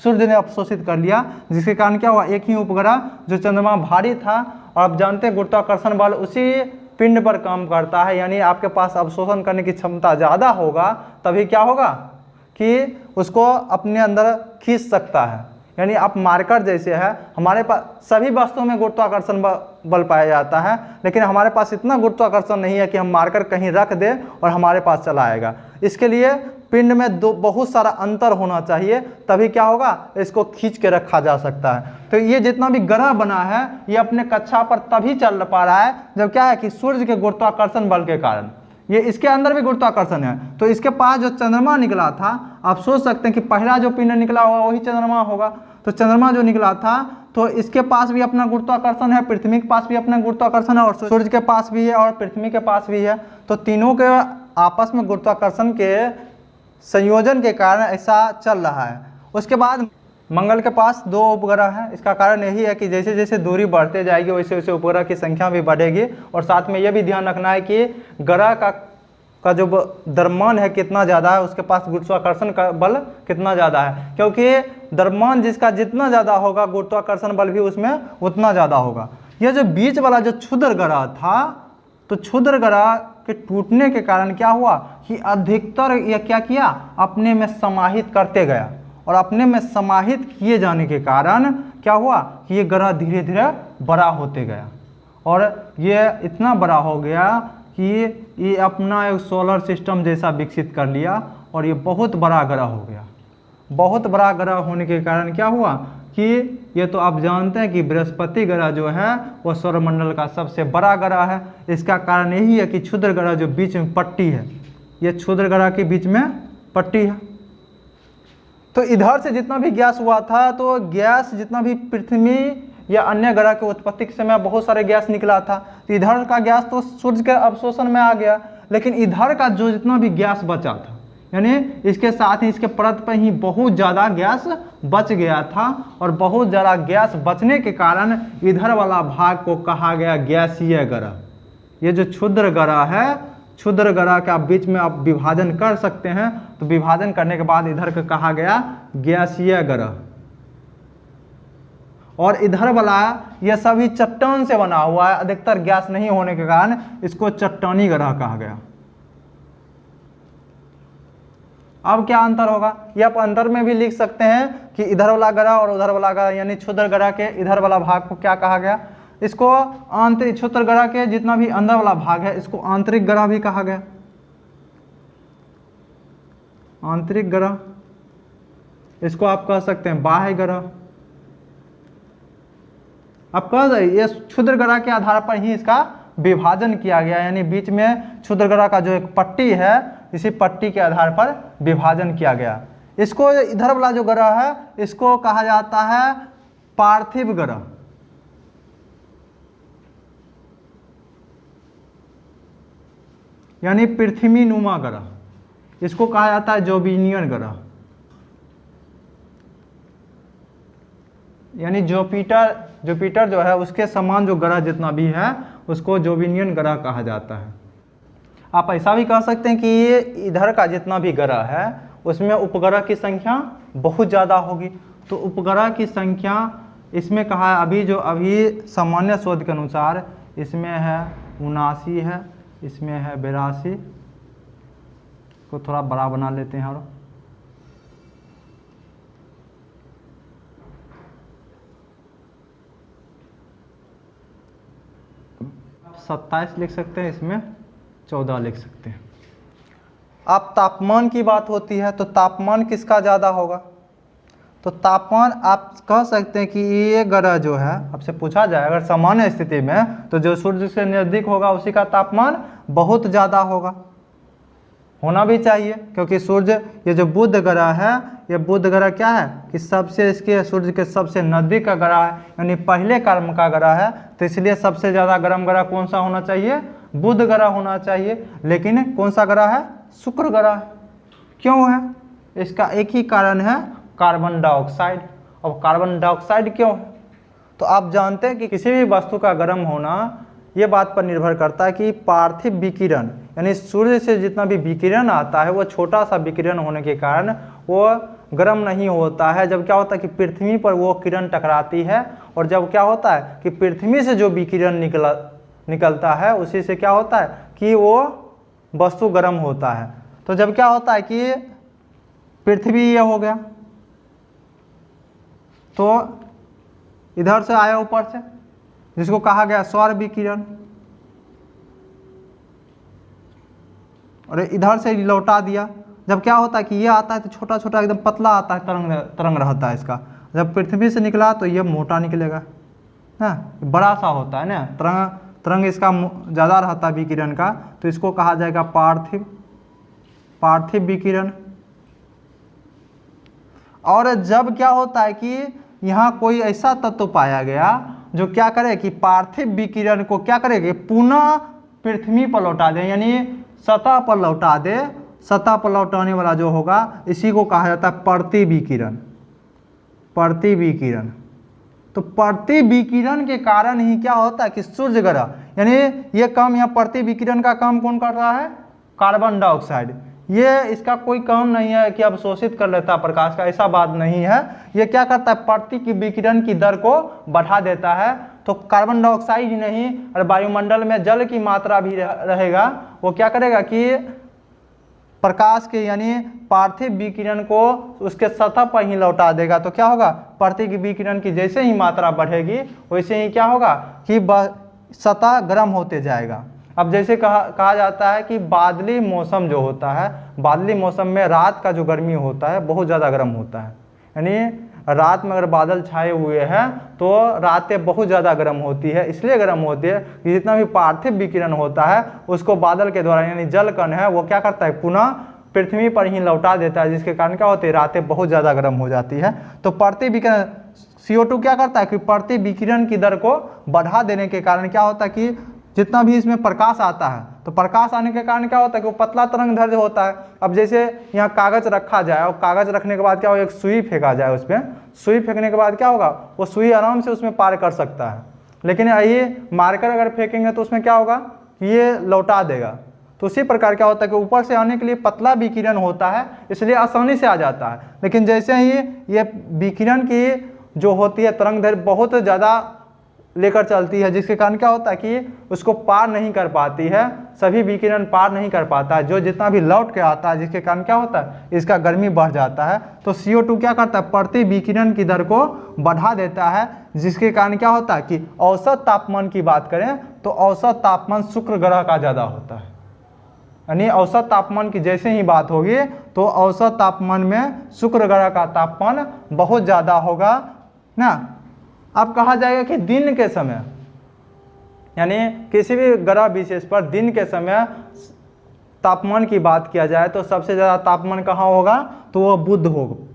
सूर्य ने अवशोषित कर लिया, जिसके कारण क्या हुआ एक ही उपग्रह जो चंद्रमा भारी था। और आप जानते हैं गुरुत्वाकर्षण बल उसी पिंड पर काम करता है, यानी आपके पास अवशोषण करने की क्षमता ज़्यादा होगा तभी क्या होगा कि उसको अपने अंदर खींच सकता है। यानी आप मार्कर जैसे है, हमारे पास सभी वस्तुओं में गुरुत्वाकर्षण बल पाया जाता है, लेकिन हमारे पास इतना गुरुत्वाकर्षण नहीं है कि हम मार्कर कहीं रख दें और हमारे पास चला आएगा। इसके लिए पिंड में बहुत सारा अंतर होना चाहिए, तभी क्या होगा, इसको खींच के रखा जा सकता है। तो ये जितना भी ग्रह बना है ये अपने कक्षा पर तभी चल पा रहा है जब क्या है कि सूर्य के गुरुत्वाकर्षण बल के कारण। ये इसके अंदर भी गुरुत्वाकर्षण है, तो इसके पास जो चंद्रमा निकला था, आप सोच सकते हैं कि पहला जो पिंड निकला होगा वही चंद्रमा होगा। तो चंद्रमा जो निकला था तो इसके पास भी अपना गुरुत्वाकर्षण है, पृथ्वी के पास भी अपना गुरुत्वाकर्षण है, और सूर्य के पास भी है और पृथ्वी के पास भी है। तो तीनों के आपस में गुरुत्वाकर्षण के संयोजन के कारण ऐसा चल रहा है। उसके बाद मंगल के पास 2 उपग्रह हैं। इसका कारण यही है कि जैसे जैसे दूरी बढ़ते जाएगी वैसे वैसे उपग्रह की संख्या भी बढ़ेगी। और साथ में यह भी ध्यान रखना है कि ग्रह का जो द्रव्यमान है कितना ज़्यादा है, उसके पास गुरुत्वाकर्षण का बल कितना ज़्यादा है, क्योंकि द्रव्यमान जिसका जितना ज़्यादा होगा गुरुत्वाकर्षण बल भी उसमें उतना ज़्यादा होगा। यह जो बीच वाला जो क्षुद्र ग्रह था, तो क्षुद्र ग्रह के टूटने के कारण क्या हुआ कि अधिकतर यह क्या किया, अपने में समाहित करते गया, और अपने में समाहित किए जाने के कारण क्या हुआ कि ये ग्रह धीरे धीरे बड़ा होते गया, और ये इतना बड़ा हो गया कि ये अपना एक सोलर सिस्टम जैसा विकसित कर लिया, और ये बहुत बड़ा ग्रह हो गया। बहुत बड़ा ग्रह होने के कारण क्या हुआ कि ये तो आप जानते हैं कि बृहस्पति ग्रह जो है वो सौरमंडल का सबसे बड़ा ग्रह है। इसका कारण यही है कि क्षुद्र ग्रह जो बीच में पट्टी है, ये क्षुद्र ग्रह के बीच में पट्टी है। तो इधर से जितना भी गैस हुआ था, तो गैस जितना भी पृथ्वी या अन्य ग्रह के उत्पत्ति के समय बहुत सारे गैस निकला था, तो इधर का गैस तो सूर्य के अवशोषण में आ गया, लेकिन इधर का जो जितना भी गैस बचा था, यानी इसके साथ ही इसके परत पर ही बहुत ज़्यादा गैस बच गया था, और बहुत ज़्यादा गैस बचने के कारण इधर वाला भाग को कहा गया गैसीय ग्रह। ये जो क्षुद्र ग्रह है, क्षुद्र ग्रह का बीच में आप विभाजन कर सकते हैं, तो विभाजन करने के बाद इधर का कहा गया गैसीय ग्रह। और इधर वाला यह सभी चट्टान से बना हुआ है, अधिकतर गैस नहीं होने के कारण इसको चट्टानी ग्रह कहा गया। अब क्या अंतर होगा, ये आप अंतर में भी लिख सकते हैं कि इधर वाला ग्रह और उधर वाला ग्रह, यानी क्षुद्र ग्रह के इधर वाला भाग को क्या कहा गया, इसको आंतरिक, क्षुद्र ग्रह के जितना भी अंदर वाला भाग है इसको आंतरिक ग्रह भी कहा गया। आंतरिक ग्रह, इसको आप कह सकते हैं बाह्य ग्रह। अब कह रहे ये क्षुद्र ग्रह के आधार पर ही इसका विभाजन किया गया, यानी बीच में क्षुद्र ग्रह का जो एक पट्टी है, इसी पट्टी के आधार पर विभाजन किया गया। इसको इधर वाला जो ग्रह है इसको कहा जाता है पार्थिव ग्रह। यानी पृथ्वी नुमा ग्रह, इसको कहा जाता है जोविनियन ग्रह। यानी जुपिटर जो है उसके समान जो ग्रह जितना भी है उसको जोविनियन ग्रह कहा जाता है। आप ऐसा भी कह सकते हैं कि ये इधर का जितना भी ग्रह है उसमें उपग्रह की संख्या बहुत ज़्यादा होगी। तो उपग्रह की संख्या इसमें कहा है, अभी सामान्य शोध के अनुसार इसमें है 79 है, इसमें है 82, को थोड़ा बड़ा बना लेते हैं और 27 लिख सकते हैं, इसमें 14 लिख सकते हैं। अब तापमान की बात होती है तो तापमान किसका ज़्यादा होगा, तो तापमान आप कह सकते हैं कि ये ग्रह जो है, आपसे पूछा जाए अगर सामान्य स्थिति में तो जो सूर्य से नज़दीक होगा उसी का तापमान बहुत ज़्यादा होगा, होना भी चाहिए, क्योंकि सूर्य, ये जो बुध ग्रह है, ये बुध ग्रह क्या है कि सबसे इसके सूर्य के सबसे नज़दीक का ग्रह है, यानी पहले क्रम का ग्रह है, तो इसलिए सबसे ज़्यादा गर्म ग्रह कौन सा होना चाहिए, बुध ग्रह होना चाहिए। लेकिन कौन सा ग्रह है, शुक्र ग्रह है। क्यों है, इसका एक ही कारण है, कार्बन डाइऑक्साइड। अब कार्बन डाइऑक्साइड क्यों है, तो आप जानते हैं कि किसी भी वस्तु का गर्म होना ये बात पर निर्भर करता है कि पार्थिव विकिरण, यानी सूर्य से जितना भी विकिरण आता है वो छोटा सा विकिरण होने के कारण वो गर्म नहीं होता है। जब क्या होता है कि पृथ्वी पर वो किरण टकराती है, और जब क्या होता है कि पृथ्वी से जो विकिरण निकलता है उसी से क्या होता है कि वो वस्तु गर्म होता है। तो जब क्या होता है कि पृथ्वी ये हो गया, तो इधर से आया ऊपर से, जिसको कहा गया सौर विकिरण, और इधर से लौटा दिया जब क्या होता है कि ये आता है तो छोटा छोटा एकदम पतला आता है, तरंग रहता है इसका। जब पृथ्वी से निकला तो ये मोटा निकलेगा ना, बड़ा सा होता है ना, तरंग इसका ज़्यादा रहता है विकिरण का, तो इसको कहा जाएगा पार्थिव विकिरण। और जब क्या होता है कि यहाँ कोई ऐसा तत्व पाया गया जो क्या करे कि पार्थिव विकिरण को क्या करेगा, पुनः पृथ्वी पर लौटा दे, यानी सतह पर लौटा दे। सतह पर लौटाने वाला जो होगा इसी को कहा जाता है प्रतिविकिरण। तो प्रतिविकिरण के कारण ही क्या होता है कि सूर्य ग्रह, यानी ये काम यहाँ प्रतिविकिरण का काम कौन कर रहा है, कार्बन डाइऑक्साइड। ये इसका कोई काम नहीं है कि अवशोषित कर लेता है प्रकाश का, ऐसा बात नहीं है। ये क्या करता है, प्रतिविकिरण की दर को बढ़ा देता है। तो कार्बन डाइऑक्साइड ही नहीं और वायुमंडल में जल की मात्रा भी रहेगा, वो क्या करेगा कि प्रकाश के यानी पार्थिव विकिरण को उसके सतह पर ही लौटा देगा। तो क्या होगा, पार्थिव विकिरण की जैसे ही मात्रा बढ़ेगी वैसे ही क्या होगा कि सतह गर्म होते जाएगा। अब जैसे कहा जाता है कि बादली मौसम जो होता है, बादली मौसम में रात का जो गर्मी होता है बहुत ज़्यादा गर्म होता है, यानी रात में अगर बादल छाए हुए हैं तो रातें बहुत ज़्यादा गर्म होती है। इसलिए गर्म होती है कि जितना भी पार्थिव विकिरण होता है उसको बादल के द्वारा यानी जल कण है वो क्या करता है, पुनः पृथ्वी पर ही लौटा देता है, जिसके कारण क्या होती है, रातें बहुत ज़्यादा गर्म हो जाती है। तो प्रतिविकिरण CO2 क्या करता है कि प्रतिविकिरण की दर को बढ़ा देने के कारण क्या होता है कि जितना भी इसमें प्रकाश आता है तो प्रकाश आने के कारण क्या होता है कि वो पतला तरंगदैर्घ्य होता है। अब जैसे यहाँ कागज रखा जाए और कागज रखने के बाद क्या होगा, एक सुई फेंका जाए उस पर, सुई फेंकने के बाद क्या होगा, वो सुई आराम से उसमें पार कर सकता है। लेकिन ये मार्कर अगर फेंकेंगे तो उसमें क्या होगा कि ये लौटा देगा। तो उसी प्रकार क्या होता है कि ऊपर से आने के लिए पतला विकिरण होता है, इसलिए आसानी से आ जाता है। लेकिन जैसे ही ये विकिरण की जो होती है तरंगदैर्घ्य बहुत ज़्यादा लेकर चलती है, जिसके कारण क्या होता है कि उसको पार नहीं कर पाती है, सभी विकिरण पार नहीं कर पाता है, जो जितना भी लौट के आता है, जिसके कारण क्या होता है इसका गर्मी बढ़ जाता है। तो CO2 क्या करता है, प्रतिविकिरण की दर को बढ़ा देता है, जिसके कारण क्या होता है कि औसत तापमान की बात करें तो औसत तापमान शुक्र ग्रह का ज़्यादा होता है। यानी औसत तापमान की जैसे ही बात होगी तो औसत तापमान में शुक्र ग्रह का तापमान बहुत ज़्यादा होगा ना। अब कहा जाएगा कि दिन के समय यानी किसी भी ग्रह विशेष पर दिन के समय तापमान की बात किया जाए तो सबसे ज़्यादा तापमान कहाँ होगा, तो वो बुध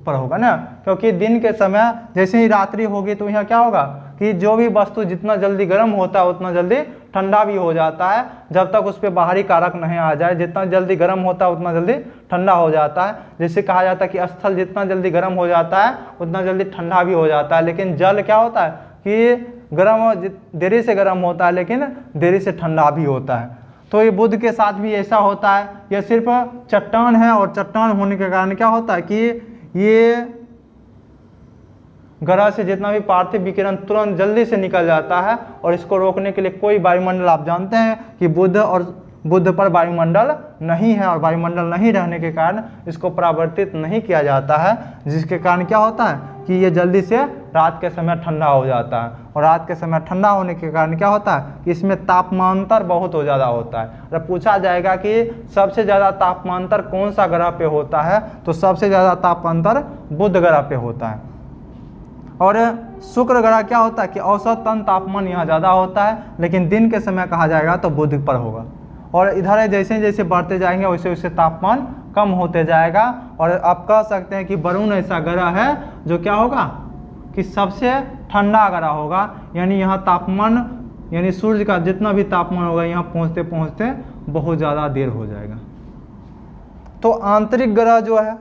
पर होगा ना, क्योंकि दिन के समय जैसे ही रात्रि होगी तो यहाँ क्या होगा कि जो भी वस्तु जितना जल्दी गर्म होता है उतना जल्दी ठंडा भी हो जाता है, जब तक उस पर बाहरी कारक नहीं आ जाए। जितना जल्दी गर्म होता है उतना जल्दी ठंडा हो जाता है। जैसे कहा जाता है कि स्थल जितना जल्दी गर्म हो जाता है उतना जल्दी ठंडा भी हो जाता है, लेकिन जल क्या होता है कि गर्म देरी से गर्म होता है लेकिन देरी से ठंडा भी होता है। तो ये बुध के साथ भी ऐसा होता है। यह सिर्फ चट्टान है और चट्टान होने के कारण क्या होता है कि ये ग्रह से जितना भी पार्थिव विकिरण तुरंत जल्दी से निकल जाता है, और इसको रोकने के लिए कोई वायुमंडल, आप जानते हैं कि बुध पर वायुमंडल नहीं है, और वायुमंडल नहीं रहने के कारण इसको परावर्तित नहीं किया जाता है, जिसके कारण क्या होता है कि ये जल्दी से रात के समय ठंडा हो जाता है। और रात के समय ठंडा होने के कारण क्या होता है कि इसमें तापमांतर बहुत हो ज़्यादा होता है। अगर पूछा जाएगा कि सबसे ज़्यादा तापमांतर कौन सा ग्रह पे होता है तो सबसे ज़्यादा तापमांतर बुध ग्रह पे होता है। और शुक्र ग्रह क्या होता है कि औसतन तापमान यहाँ ज़्यादा होता है, लेकिन दिन के समय कहा जाएगा तो बुध पर होगा। और इधर जैसे जैसे बढ़ते जाएंगे वैसे वैसे तापमान कम होते जाएगा। और आप कह सकते हैं कि वरुण ऐसा ग्रह है जो क्या होगा कि सबसे ठंडा ग्रह होगा, यानी यहाँ तापमान यानी सूर्य का जितना भी तापमान होगा यहाँ पहुँचते पहुँचते बहुत ज़्यादा देर हो जाएगा। तो आंतरिक ग्रह जो है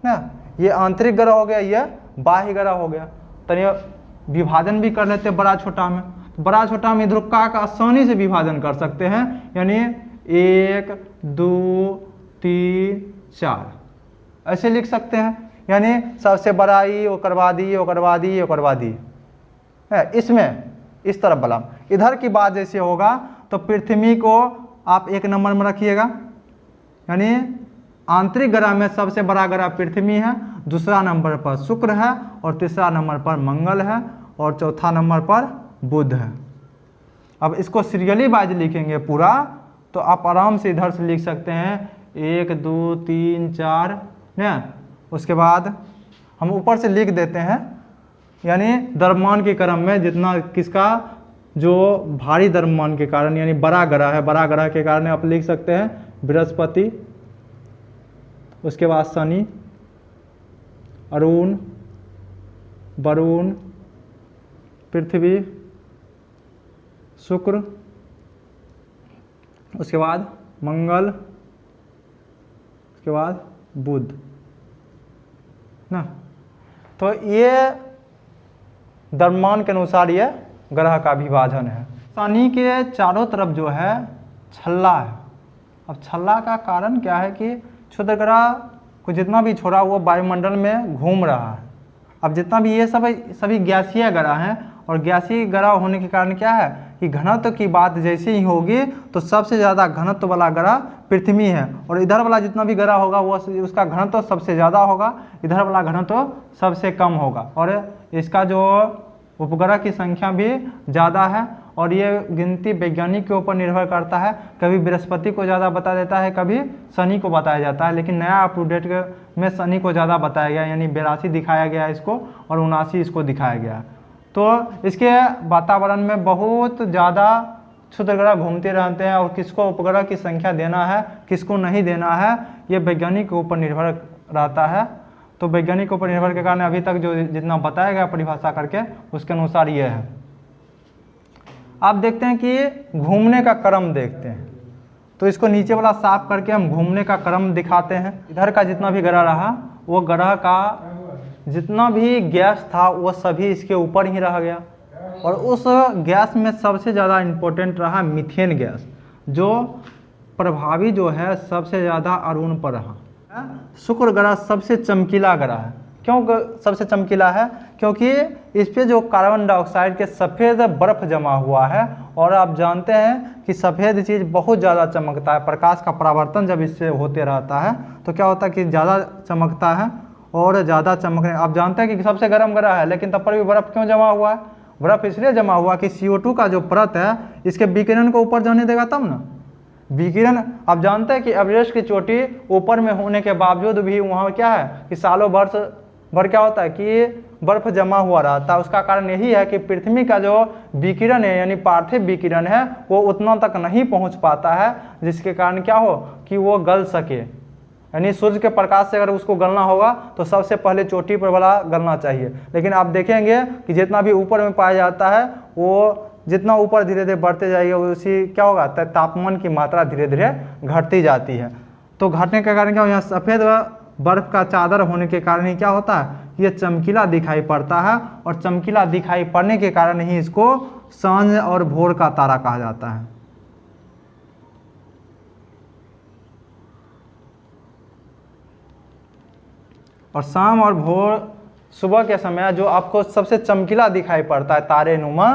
ना, ये आंतरिक ग्रह हो गया, ये बाह्य ग्रह हो गया। तो ये विभाजन भी कर लेते हैं बड़ा छोटा में, तो बड़ा छोटा में ध्रुवका का आसानी से विभाजन कर सकते हैं, यानी 1 2 3 4 ऐसे लिख सकते हैं। यानी सबसे बड़ा ई, ओकर बाद ई, ओकर बाद ई, ओकर बाद ई है। इसमें इस तरफ वाला इधर की बात जैसे होगा तो पृथ्वी को आप 1 नंबर में रखिएगा, यानी आंतरिक ग्रह में सबसे बड़ा ग्रह पृथ्वी है, दूसरा नंबर पर शुक्र है, और तीसरा नंबर पर मंगल है, और चौथा नंबर पर बुध है। अब इसको सीरियली वाइज लिखेंगे पूरा तो आप आराम से इधर से लिख सकते हैं 1 2 3 4 ना। उसके बाद हम ऊपर से लिख देते हैं, यानी द्रव्यमान के क्रम में जितना किसका जो भारी द्रव्यमान के कारण यानी बड़ा ग्रह है, बड़ा ग्रह के कारण आप लिख सकते हैं बृहस्पति, उसके बाद शनि, अरुण, वरुण, पृथ्वी, शुक्र, उसके बाद मंगल, उसके बाद बुध ना। तो ये द्रव्यमान के अनुसार ये ग्रह का विभाजन है। शनि के चारों तरफ जो है छल्ला है। अब छल्ला का कारण क्या है कि क्षुद्र ग्रह को जितना भी छोड़ा वो वायुमंडल में घूम रहा है। अब जितना भी ये सभी गैसीय ग्रह हैं, और गैसीय ग्रह होने के कारण क्या है कि घनत्व की बात जैसे ही होगी तो सबसे ज़्यादा घनत्व वाला ग्रह पृथ्वी है, और इधर वाला जितना भी ग्रह होगा वो उसका घनत्व सबसे ज़्यादा होगा, इधर वाला घनत्व सबसे कम होगा, और इसका जो उपग्रह की संख्या भी ज़्यादा है। और ये गिनती वैज्ञानिक के ऊपर निर्भर करता है, कभी बृहस्पति को ज़्यादा बता देता है, कभी शनि को बताया जाता है, लेकिन नया अप टू डेट में शनि को ज़्यादा बताया गया, यानी 82 दिखाया गया इसको और 79 इसको दिखाया गया। तो इसके वातावरण में बहुत ज़्यादा क्षुद्र ग्रह घूमते रहते हैं, और किसको उपग्रह की संख्या देना है किसको नहीं देना है ये वैज्ञानिक के ऊपर निर्भर रहता है। तो वैज्ञानिक के ऊपर निर्भर के कारण अभी तक जो जितना बताया गया परिभाषा करके उसके अनुसार ये है। आप देखते हैं कि घूमने का क्रम देखते हैं, तो इसको नीचे वाला साफ करके हम घूमने का क्रम दिखाते हैं। इधर का जितना भी ग्रह रहा वो ग्रह का जितना भी गैस था वो सभी इसके ऊपर ही रह गया, और उस गैस में सबसे ज़्यादा इम्पोर्टेंट रहा मीथेन गैस, जो प्रभावी जो है सबसे ज़्यादा अरुण पर रहा। शुक्र ग्रह सबसे चमकीला ग्रह है। क्यों सबसे चमकीला है? क्योंकि इस पे जो कार्बन डाइऑक्साइड के सफ़ेद बर्फ़ जमा हुआ है, और आप जानते हैं कि सफ़ेद चीज़ बहुत ज़्यादा चमकता है। प्रकाश का परावर्तन जब इससे होते रहता है तो क्या होता है कि ज़्यादा चमकता है, और ज़्यादा चमकने आप जानते हैं कि सबसे गर्म ग्रह है, लेकिन तब पर भी बर्फ़ क्यों जमा हुआ है? बर्फ़ इसलिए जमा हुआ कि CO2 का जो परत है इसके विकिरण को ऊपर जाने देगा तब ना। विकिरण आप जानते हैं कि एवरेस्ट की चोटी ऊपर में होने के बावजूद भी वहाँ क्या है कि सालों वर्ष भर क्या होता है कि बर्फ़ जमा हुआ रहता है। उसका कारण यही है कि पृथ्वी का जो विकिरण है यानी पार्थिव विकिरण है वो उतना तक नहीं पहुँच पाता है, जिसके कारण क्या हो कि वो गल सके। यानी सूर्य के प्रकाश से अगर उसको गलना होगा तो सबसे पहले चोटी पर वाला गलना चाहिए, लेकिन आप देखेंगे कि जितना भी ऊपर में पाया जाता है वो जितना ऊपर धीरे धीरे बढ़ते जाएगा उसी क्या होगा तापमान की मात्रा धीरे धीरे घटती जाती है। तो घटने के कारण क्या हो, यहाँ सफ़ेद बर्फ़ का चादर होने के कारण ही क्या होता है, ये चमकीला दिखाई पड़ता है, और चमकीला दिखाई पड़ने के कारण ही इसको सांझ और भोर का तारा कहा जाता है। और शाम और भोर सुबह के समय जो आपको सबसे चमकीला दिखाई पड़ता है तारे नुमा,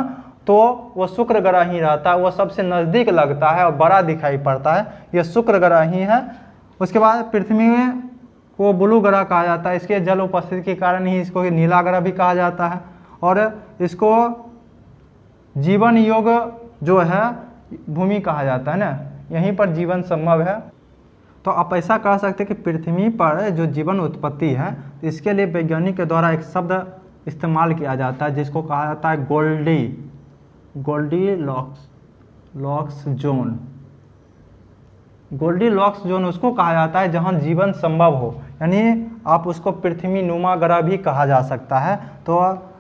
तो वो शुक्र ग्रह ही रहता है, वो सबसे नज़दीक लगता है और बड़ा दिखाई पड़ता है, ये शुक्र ग्रह ही है। उसके बाद पृथ्वी में को ब्लू ग्रह कहा जाता है, इसके जल उपस्थिति के कारण ही इसको नीला ग्रह भी कहा जाता है, और इसको जीवन योग जो है भूमि कहा जाता है ना, यहीं पर जीवन संभव है। तो आप ऐसा कह सकते हैं कि पृथ्वी पर जो जीवन उत्पत्ति है इसके लिए वैज्ञानिक के द्वारा एक शब्द इस्तेमाल किया जाता है जिसको कहा जाता है गोल्डीलॉक्स जोन। गोल्डीलॉक्स जोन उसको कहा जाता है जहां जीवन संभव हो, यानी आप उसको पृथ्वी नुमा ग्रह भी कहा जा सकता है। तो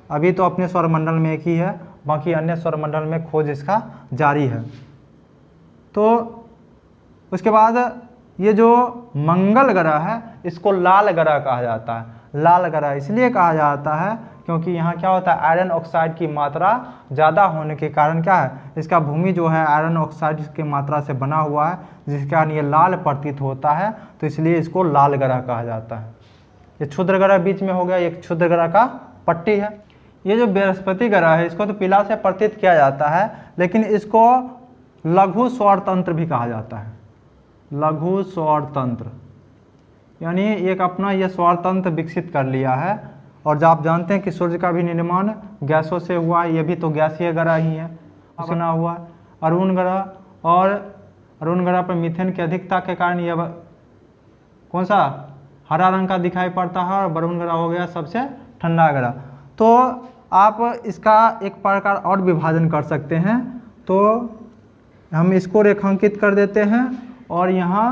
अभी तो अपने सौरमंडल में एक ही है, बाकी अन्य सौरमंडल में खोज इसका जारी है। तो उसके बाद ये जो मंगल ग्रह है इसको लाल ग्रह कहा जाता है। लाल ग्रह इसलिए कहा जाता है क्योंकि यहाँ क्या होता है आयरन ऑक्साइड की मात्रा ज़्यादा होने के कारण क्या है, इसका भूमि जो है आयरन ऑक्साइड की मात्रा से बना हुआ है, जिसके कारण ये लाल प्रतीत होता है, तो इसलिए इसको लाल ग्रह कहा जाता है। ये क्षुद्र ग्रह बीच में हो गया, एक क्षुद्र ग्रह का पट्टी है। ये जो बृहस्पति ग्रह है इसको तो पीला से प्रतीत किया जाता है, लेकिन इसको लघु सौर तंत्र भी कहा जाता है। लघु सौर तंत्र यानी एक अपना ये सौर तंत्र विकसित कर लिया है। और जब आप जानते हैं कि सूर्य का भी निर्माण गैसों से हुआ है, ये भी तो गैसीय ग्रह ही है, सुना हुआ है। अरुण ग्रह, और अरुण ग्रह पर मीथेन की अधिकता के कारण ये कौन सा, हरा रंग का दिखाई पड़ता है, और वरुण ग्रह हो गया सबसे ठंडा ग्रह। तो आप इसका एक प्रकार और विभाजन कर सकते हैं, तो हम इसको रेखांकित कर देते हैं और यहाँ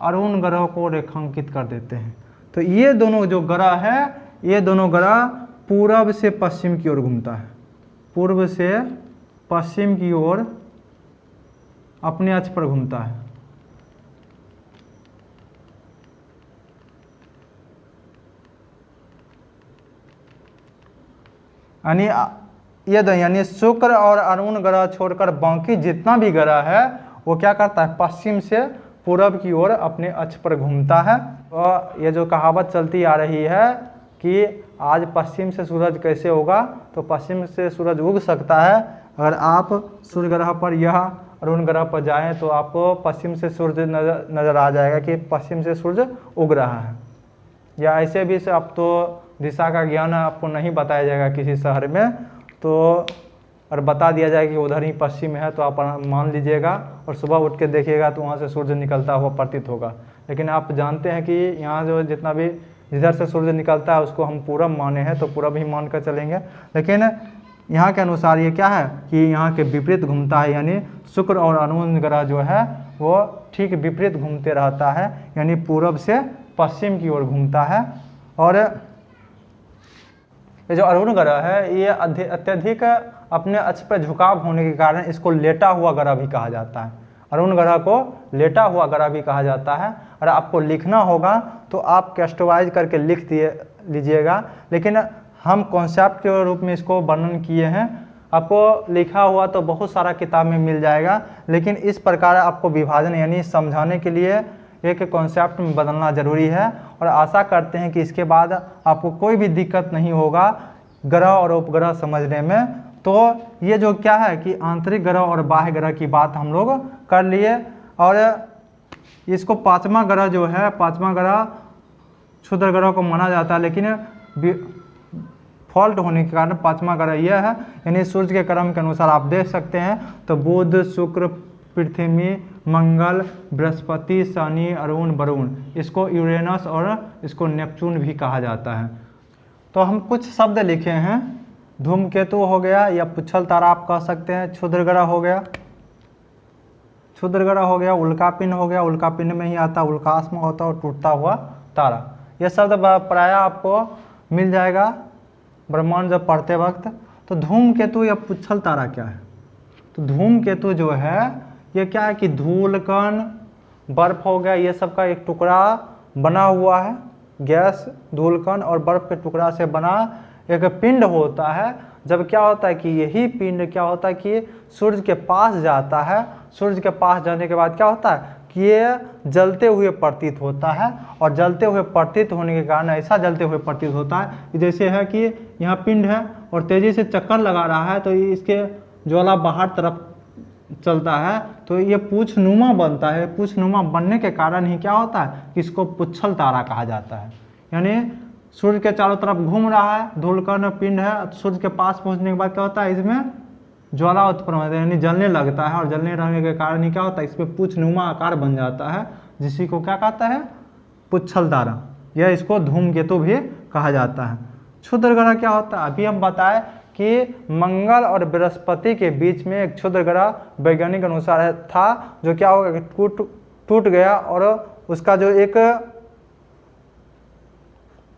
अरुण ग्रह को रेखांकित कर देते हैं। तो ये दोनों जो ग्रह है, ये दोनों ग्रह पूरब से पश्चिम की ओर घूमता है, पूर्व से पश्चिम की ओर अपने अक्ष पर घूमता है। यानी शुक्र और अरुण ग्रह छोड़कर बाकी जितना भी ग्रह है वो क्या करता है, पश्चिम से पूरब की ओर अपने अक्ष पर घूमता है। तो ये जो कहावत चलती आ रही है कि आज पश्चिम से सूरज कैसे होगा, तो पश्चिम से सूरज उग सकता है। अगर आप सूर्य ग्रह पर या अरुण ग्रह पर जाएं तो आपको पश्चिम से सूरज नज़र आ जाएगा कि पश्चिम से सूरज उग रहा है। या ऐसे भी से अब तो दिशा का ज्ञान आपको नहीं बताया जाएगा किसी शहर में, तो और बता दिया जाएगा कि उधर ही पश्चिम है, तो आप मान लीजिएगा और सुबह उठ के देखिएगा तो वहाँ से सूरज निकलता हुआ प्रतीत होगा। लेकिन आप जानते हैं कि यहाँ जो जितना भी जिधर से सूरज निकलता है उसको हम पूरब माने हैं, तो पूरब ही मान कर चलेंगे। लेकिन यहाँ के अनुसार ये क्या है कि यहाँ के विपरीत घूमता है, यानी शुक्र और अरुण ग्रह जो है वो ठीक विपरीत घूमते रहता है, यानी पूरब से पश्चिम की ओर घूमता है। और ये जो अरुण ग्रह है ये अत्यधिक अपने अक्ष पर झुकाव होने के कारण इसको लेटा हुआ ग्रह भी कहा जाता है। अरुण ग्रह को लेटा हुआ ग्रह भी कहा जाता है। और आपको लिखना होगा तो आप कैस्टोवाइज करके लिख लीजिएगा, लेकिन हम कॉन्सेप्ट के रूप में इसको वर्णन किए हैं। आपको लिखा हुआ तो बहुत सारा किताब में मिल जाएगा, लेकिन इस प्रकार आपको विभाजन यानी समझाने के लिए एक कॉन्सेप्ट में बदलना ज़रूरी है। और आशा करते हैं कि इसके बाद आपको कोई भी दिक्कत नहीं होगा ग्रह और उपग्रह समझने में। तो ये जो क्या है कि आंतरिक ग्रह और बाह्य ग्रह की बात हम लोग कर लिए। और इसको पांचवा ग्रह जो है, पांचवा ग्रह क्षुद्र ग्रह को माना जाता है, लेकिन फॉल्ट होने के कारण पांचवा ग्रह यह है, यानी सूर्य के क्रम के अनुसार आप देख सकते हैं तो बुध, शुक्र, पृथ्वी, मंगल, बृहस्पति, शनि, अरुण, वरुण, इसको यूरेनस और इसको नेपच्यून भी कहा जाता है। तो हम कुछ शब्द लिखे हैं, धूमकेतु हो गया या पुच्छल तारा आप कह सकते हैं, क्षुद्र ग्रह हो गया, क्षुद्र ग्रह हो गया, उल्कापिंड हो गया, उल्कापिंड में ही आता है उल्काश में होता है और टूटता हुआ तारा। यह शब्द प्राय आपको मिल जाएगा ब्रह्मांड जब पढ़ते वक्त। तो धूमकेतु या पुच्छल तारा क्या है, तो धूमकेतु जो है ये क्या है कि धूल कण, बर्फ हो गया, ये सब का एक टुकड़ा बना हुआ है, गैस, धूल कण और बर्फ के टुकड़ा से बना एक पिंड होता है। जब क्या होता है कि यही पिंड क्या होता है कि सूर्य के पास जाता है, सूर्य के पास जाने के बाद क्या होता है कि ये जलते हुए प्रतीत होता है। और जलते हुए प्रतीत होने के कारण ऐसा जलते हुए प्रतीत होता है कि जैसे है कि यहाँ पिंड है और तेज़ी से चक्कर लगा रहा है, तो इसके ज्वाला बाहर तरफ चलता है, तो ये पूछनुमा बनता है। पूछनुमा बनने के कारण ही क्या होता है कि इसको पुच्छल तारा कहा जाता है। यानी सूर्य के चारों तरफ घूम रहा है, धूलकण पिंड है, सूर्य के पास पहुंचने के बाद क्या होता है इसमें ज्वाला उत्पन्न होता है, यानी जलने लगता है। और जलने लगने के कारण ही क्या होता है इसमें पूछनुमा आकार बन जाता है, जिसी को क्या कहता है पुच्छल तारा, यह इसको धूमकेतु भी कहा जाता है। क्षुद्र ग्रह क्या होता है, अभी हम बताएं कि मंगल और बृहस्पति के बीच में एक क्षुद्र ग्रह वैज्ञानिक अनुसार था, जो क्या होगा कि टूट गया और उसका जो एक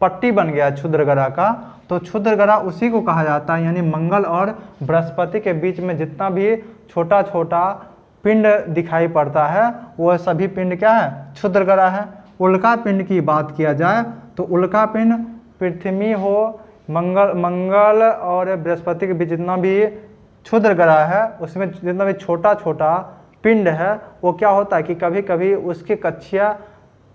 पट्टी बन गया क्षुद्र ग्रह का। तो क्षुद्र ग्रह उसी को कहा जाता है, यानी मंगल और बृहस्पति के बीच में जितना भी छोटा छोटा पिंड दिखाई पड़ता है वह सभी पिंड क्या है, क्षुद्र ग्रह है। उल्का पिंड की बात किया जाए तो उल्का पिंड पृथ्वी हो, मंगल और बृहस्पति के बीच जितना भी क्षुद्र ग्रह है उसमें जितना भी छोटा छोटा पिंड है वो क्या होता है कि कभी कभी उसकी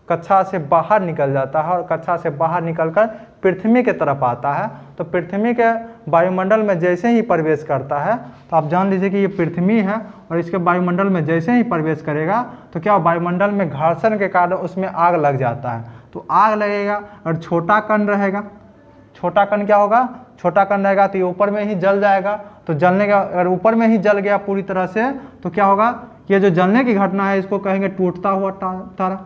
कक्षा से बाहर निकल जाता है, और कक्षा से बाहर निकलकर पृथ्वी के तरफ आता है। तो पृथ्वी के वायुमंडल में जैसे ही प्रवेश करता है, तो आप जान लीजिए कि ये पृथ्वी है और इसके वायुमंडल में जैसे ही प्रवेश करेगा तो क्या वायुमंडल में घर्षण के कारण उसमें आग लग जाता है। तो आग लगेगा और छोटा कण रहेगा, छोटा कण क्या होगा, छोटा कण रहेगा तो ये ऊपर में ही जल जाएगा। तो जलने का अगर ऊपर में ही जल गया पूरी तरह से तो क्या होगा, ये जो जलने की घटना है इसको कहेंगे टूटता हुआ तारा।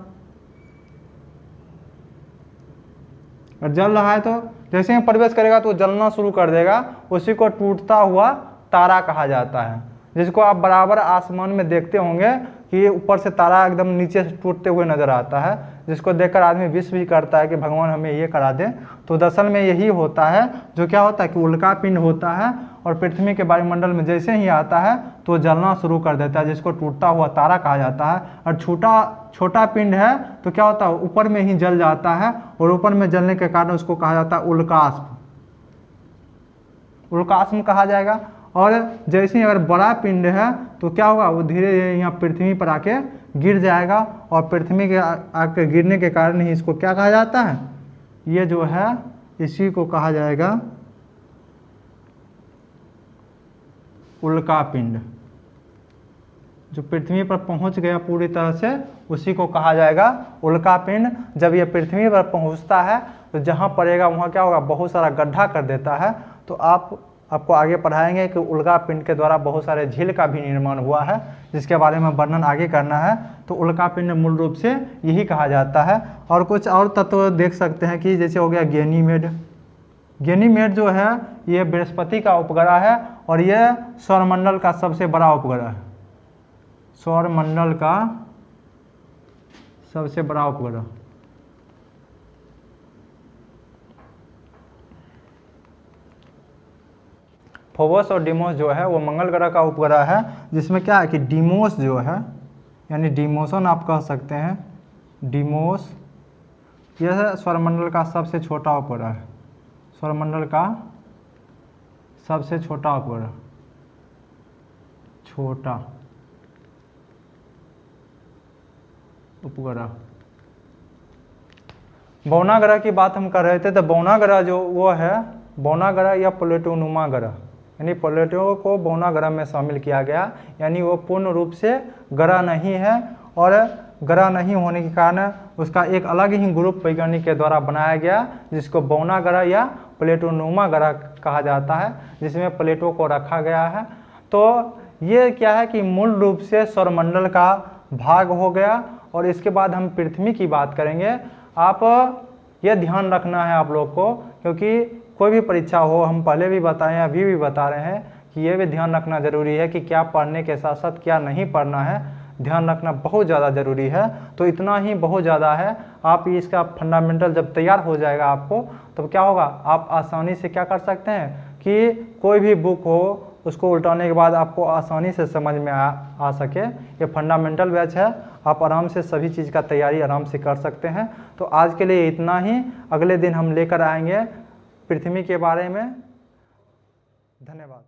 और जल रहा है तो जैसे ही प्रवेश करेगा तो जलना शुरू कर देगा, उसी को टूटता हुआ तारा कहा जाता है, जिसको आप बराबर आसमान में देखते होंगे कि ऊपर से तारा एकदम नीचे से टूटते हुए नजर आता है, जिसको देखकर आदमी विश भी करता है कि भगवान हमें ये करा दे। तो दरअसल में यही होता है, जो क्या होता है कि उल्का पिंड होता है और पृथ्वी के वायुमंडल में जैसे ही आता है तो जलना शुरू कर देता है, जिसको टूटता हुआ तारा कहा जाता है। और छोटा पिंड है तो क्या होता है, ऊपर में ही जल जाता है, और ऊपर में जलने के कारण उसको कहा जाता है उल्कास्म, उल्कास्म कहा जाएगा। और जैसे ही अगर बड़ा पिंड है तो क्या होगा, वो धीरे धीरे यहाँ पृथ्वी पर आके गिर जाएगा, और पृथ्वी के आके गिरने के कारण ही इसको क्या कहा जाता है, ये जो है इसी को कहा जाएगा उल्का पिंड। जो पृथ्वी पर पहुंच गया पूरी तरह से उसी को कहा जाएगा उल्का पिंड। जब ये पृथ्वी पर पहुंचता है तो जहाँ पड़ेगा वहाँ क्या होगा, बहुत सारा गड्ढा कर देता है। तो आपको आगे पढ़ाएंगे कि उल्का पिंड के द्वारा बहुत सारे झील का भी निर्माण हुआ है, जिसके बारे में वर्णन आगे करना है। तो उल्का पिंड मूल रूप से यही कहा जाता है। और कुछ और तत्व देख सकते हैं कि जैसे हो गया गैनीमेड। गैनीमेड जो है ये बृहस्पति का उपग्रह है, और यह सौरमंडल का सबसे बड़ा उपग्रह है, सौरमंडल का सबसे बड़ा उपग्रह। फोबोस और डीमोस जो है वो मंगल ग्रह का उपग्रह है, जिसमें क्या है कि डीमोस जो है, यानी डीमोसन आप कह सकते हैं, डीमोस यह है सौरमंडल का सबसे छोटा उपग्रह है, सौरमंडल का सबसे छोटा उपग्रह, छोटा उपग्रह। बौना ग्रह की बात हम कर रहे थे, तो बौना ग्रह जो वो है, बौना ग्रह या प्लेटोनुमा ग्रह, यानी प्लेटो को बौना ग्रह में शामिल किया गया, यानी वो पूर्ण रूप से ग्रह नहीं है, और ग्रह नहीं होने के कारण उसका एक अलग ही ग्रुप वैज्ञानिक के द्वारा बनाया गया, जिसको बौना ग्रह या प्लेटोनुमा ग्रह कहा जाता है, जिसमें प्लेटो को रखा गया है। तो ये क्या है कि मूल रूप से सौरमंडल का भाग हो गया। और इसके बाद हम पृथ्वी की बात करेंगे। आप ये ध्यान रखना है आप लोग को, क्योंकि कोई भी परीक्षा हो, हम पहले भी बताएं अभी भी बता रहे हैं कि ये भी ध्यान रखना ज़रूरी है कि क्या पढ़ने के साथ साथ क्या नहीं पढ़ना है, ध्यान रखना बहुत ज़्यादा ज़रूरी है। तो इतना ही बहुत ज़्यादा है, आप इसका फंडामेंटल जब तैयार हो जाएगा आपको, तब क्या होगा, आप आसानी से क्या कर सकते हैं कि कोई भी बुक हो उसको उल्टाने के बाद आपको आसानी से समझ में आ सके। ये फंडामेंटल बैच है, आप आराम से सभी चीज़ का तैयारी आराम से कर सकते हैं। तो आज के लिए इतना ही, अगले दिन हम लेकर आएंगे पृथ्वी के बारे में। धन्यवाद।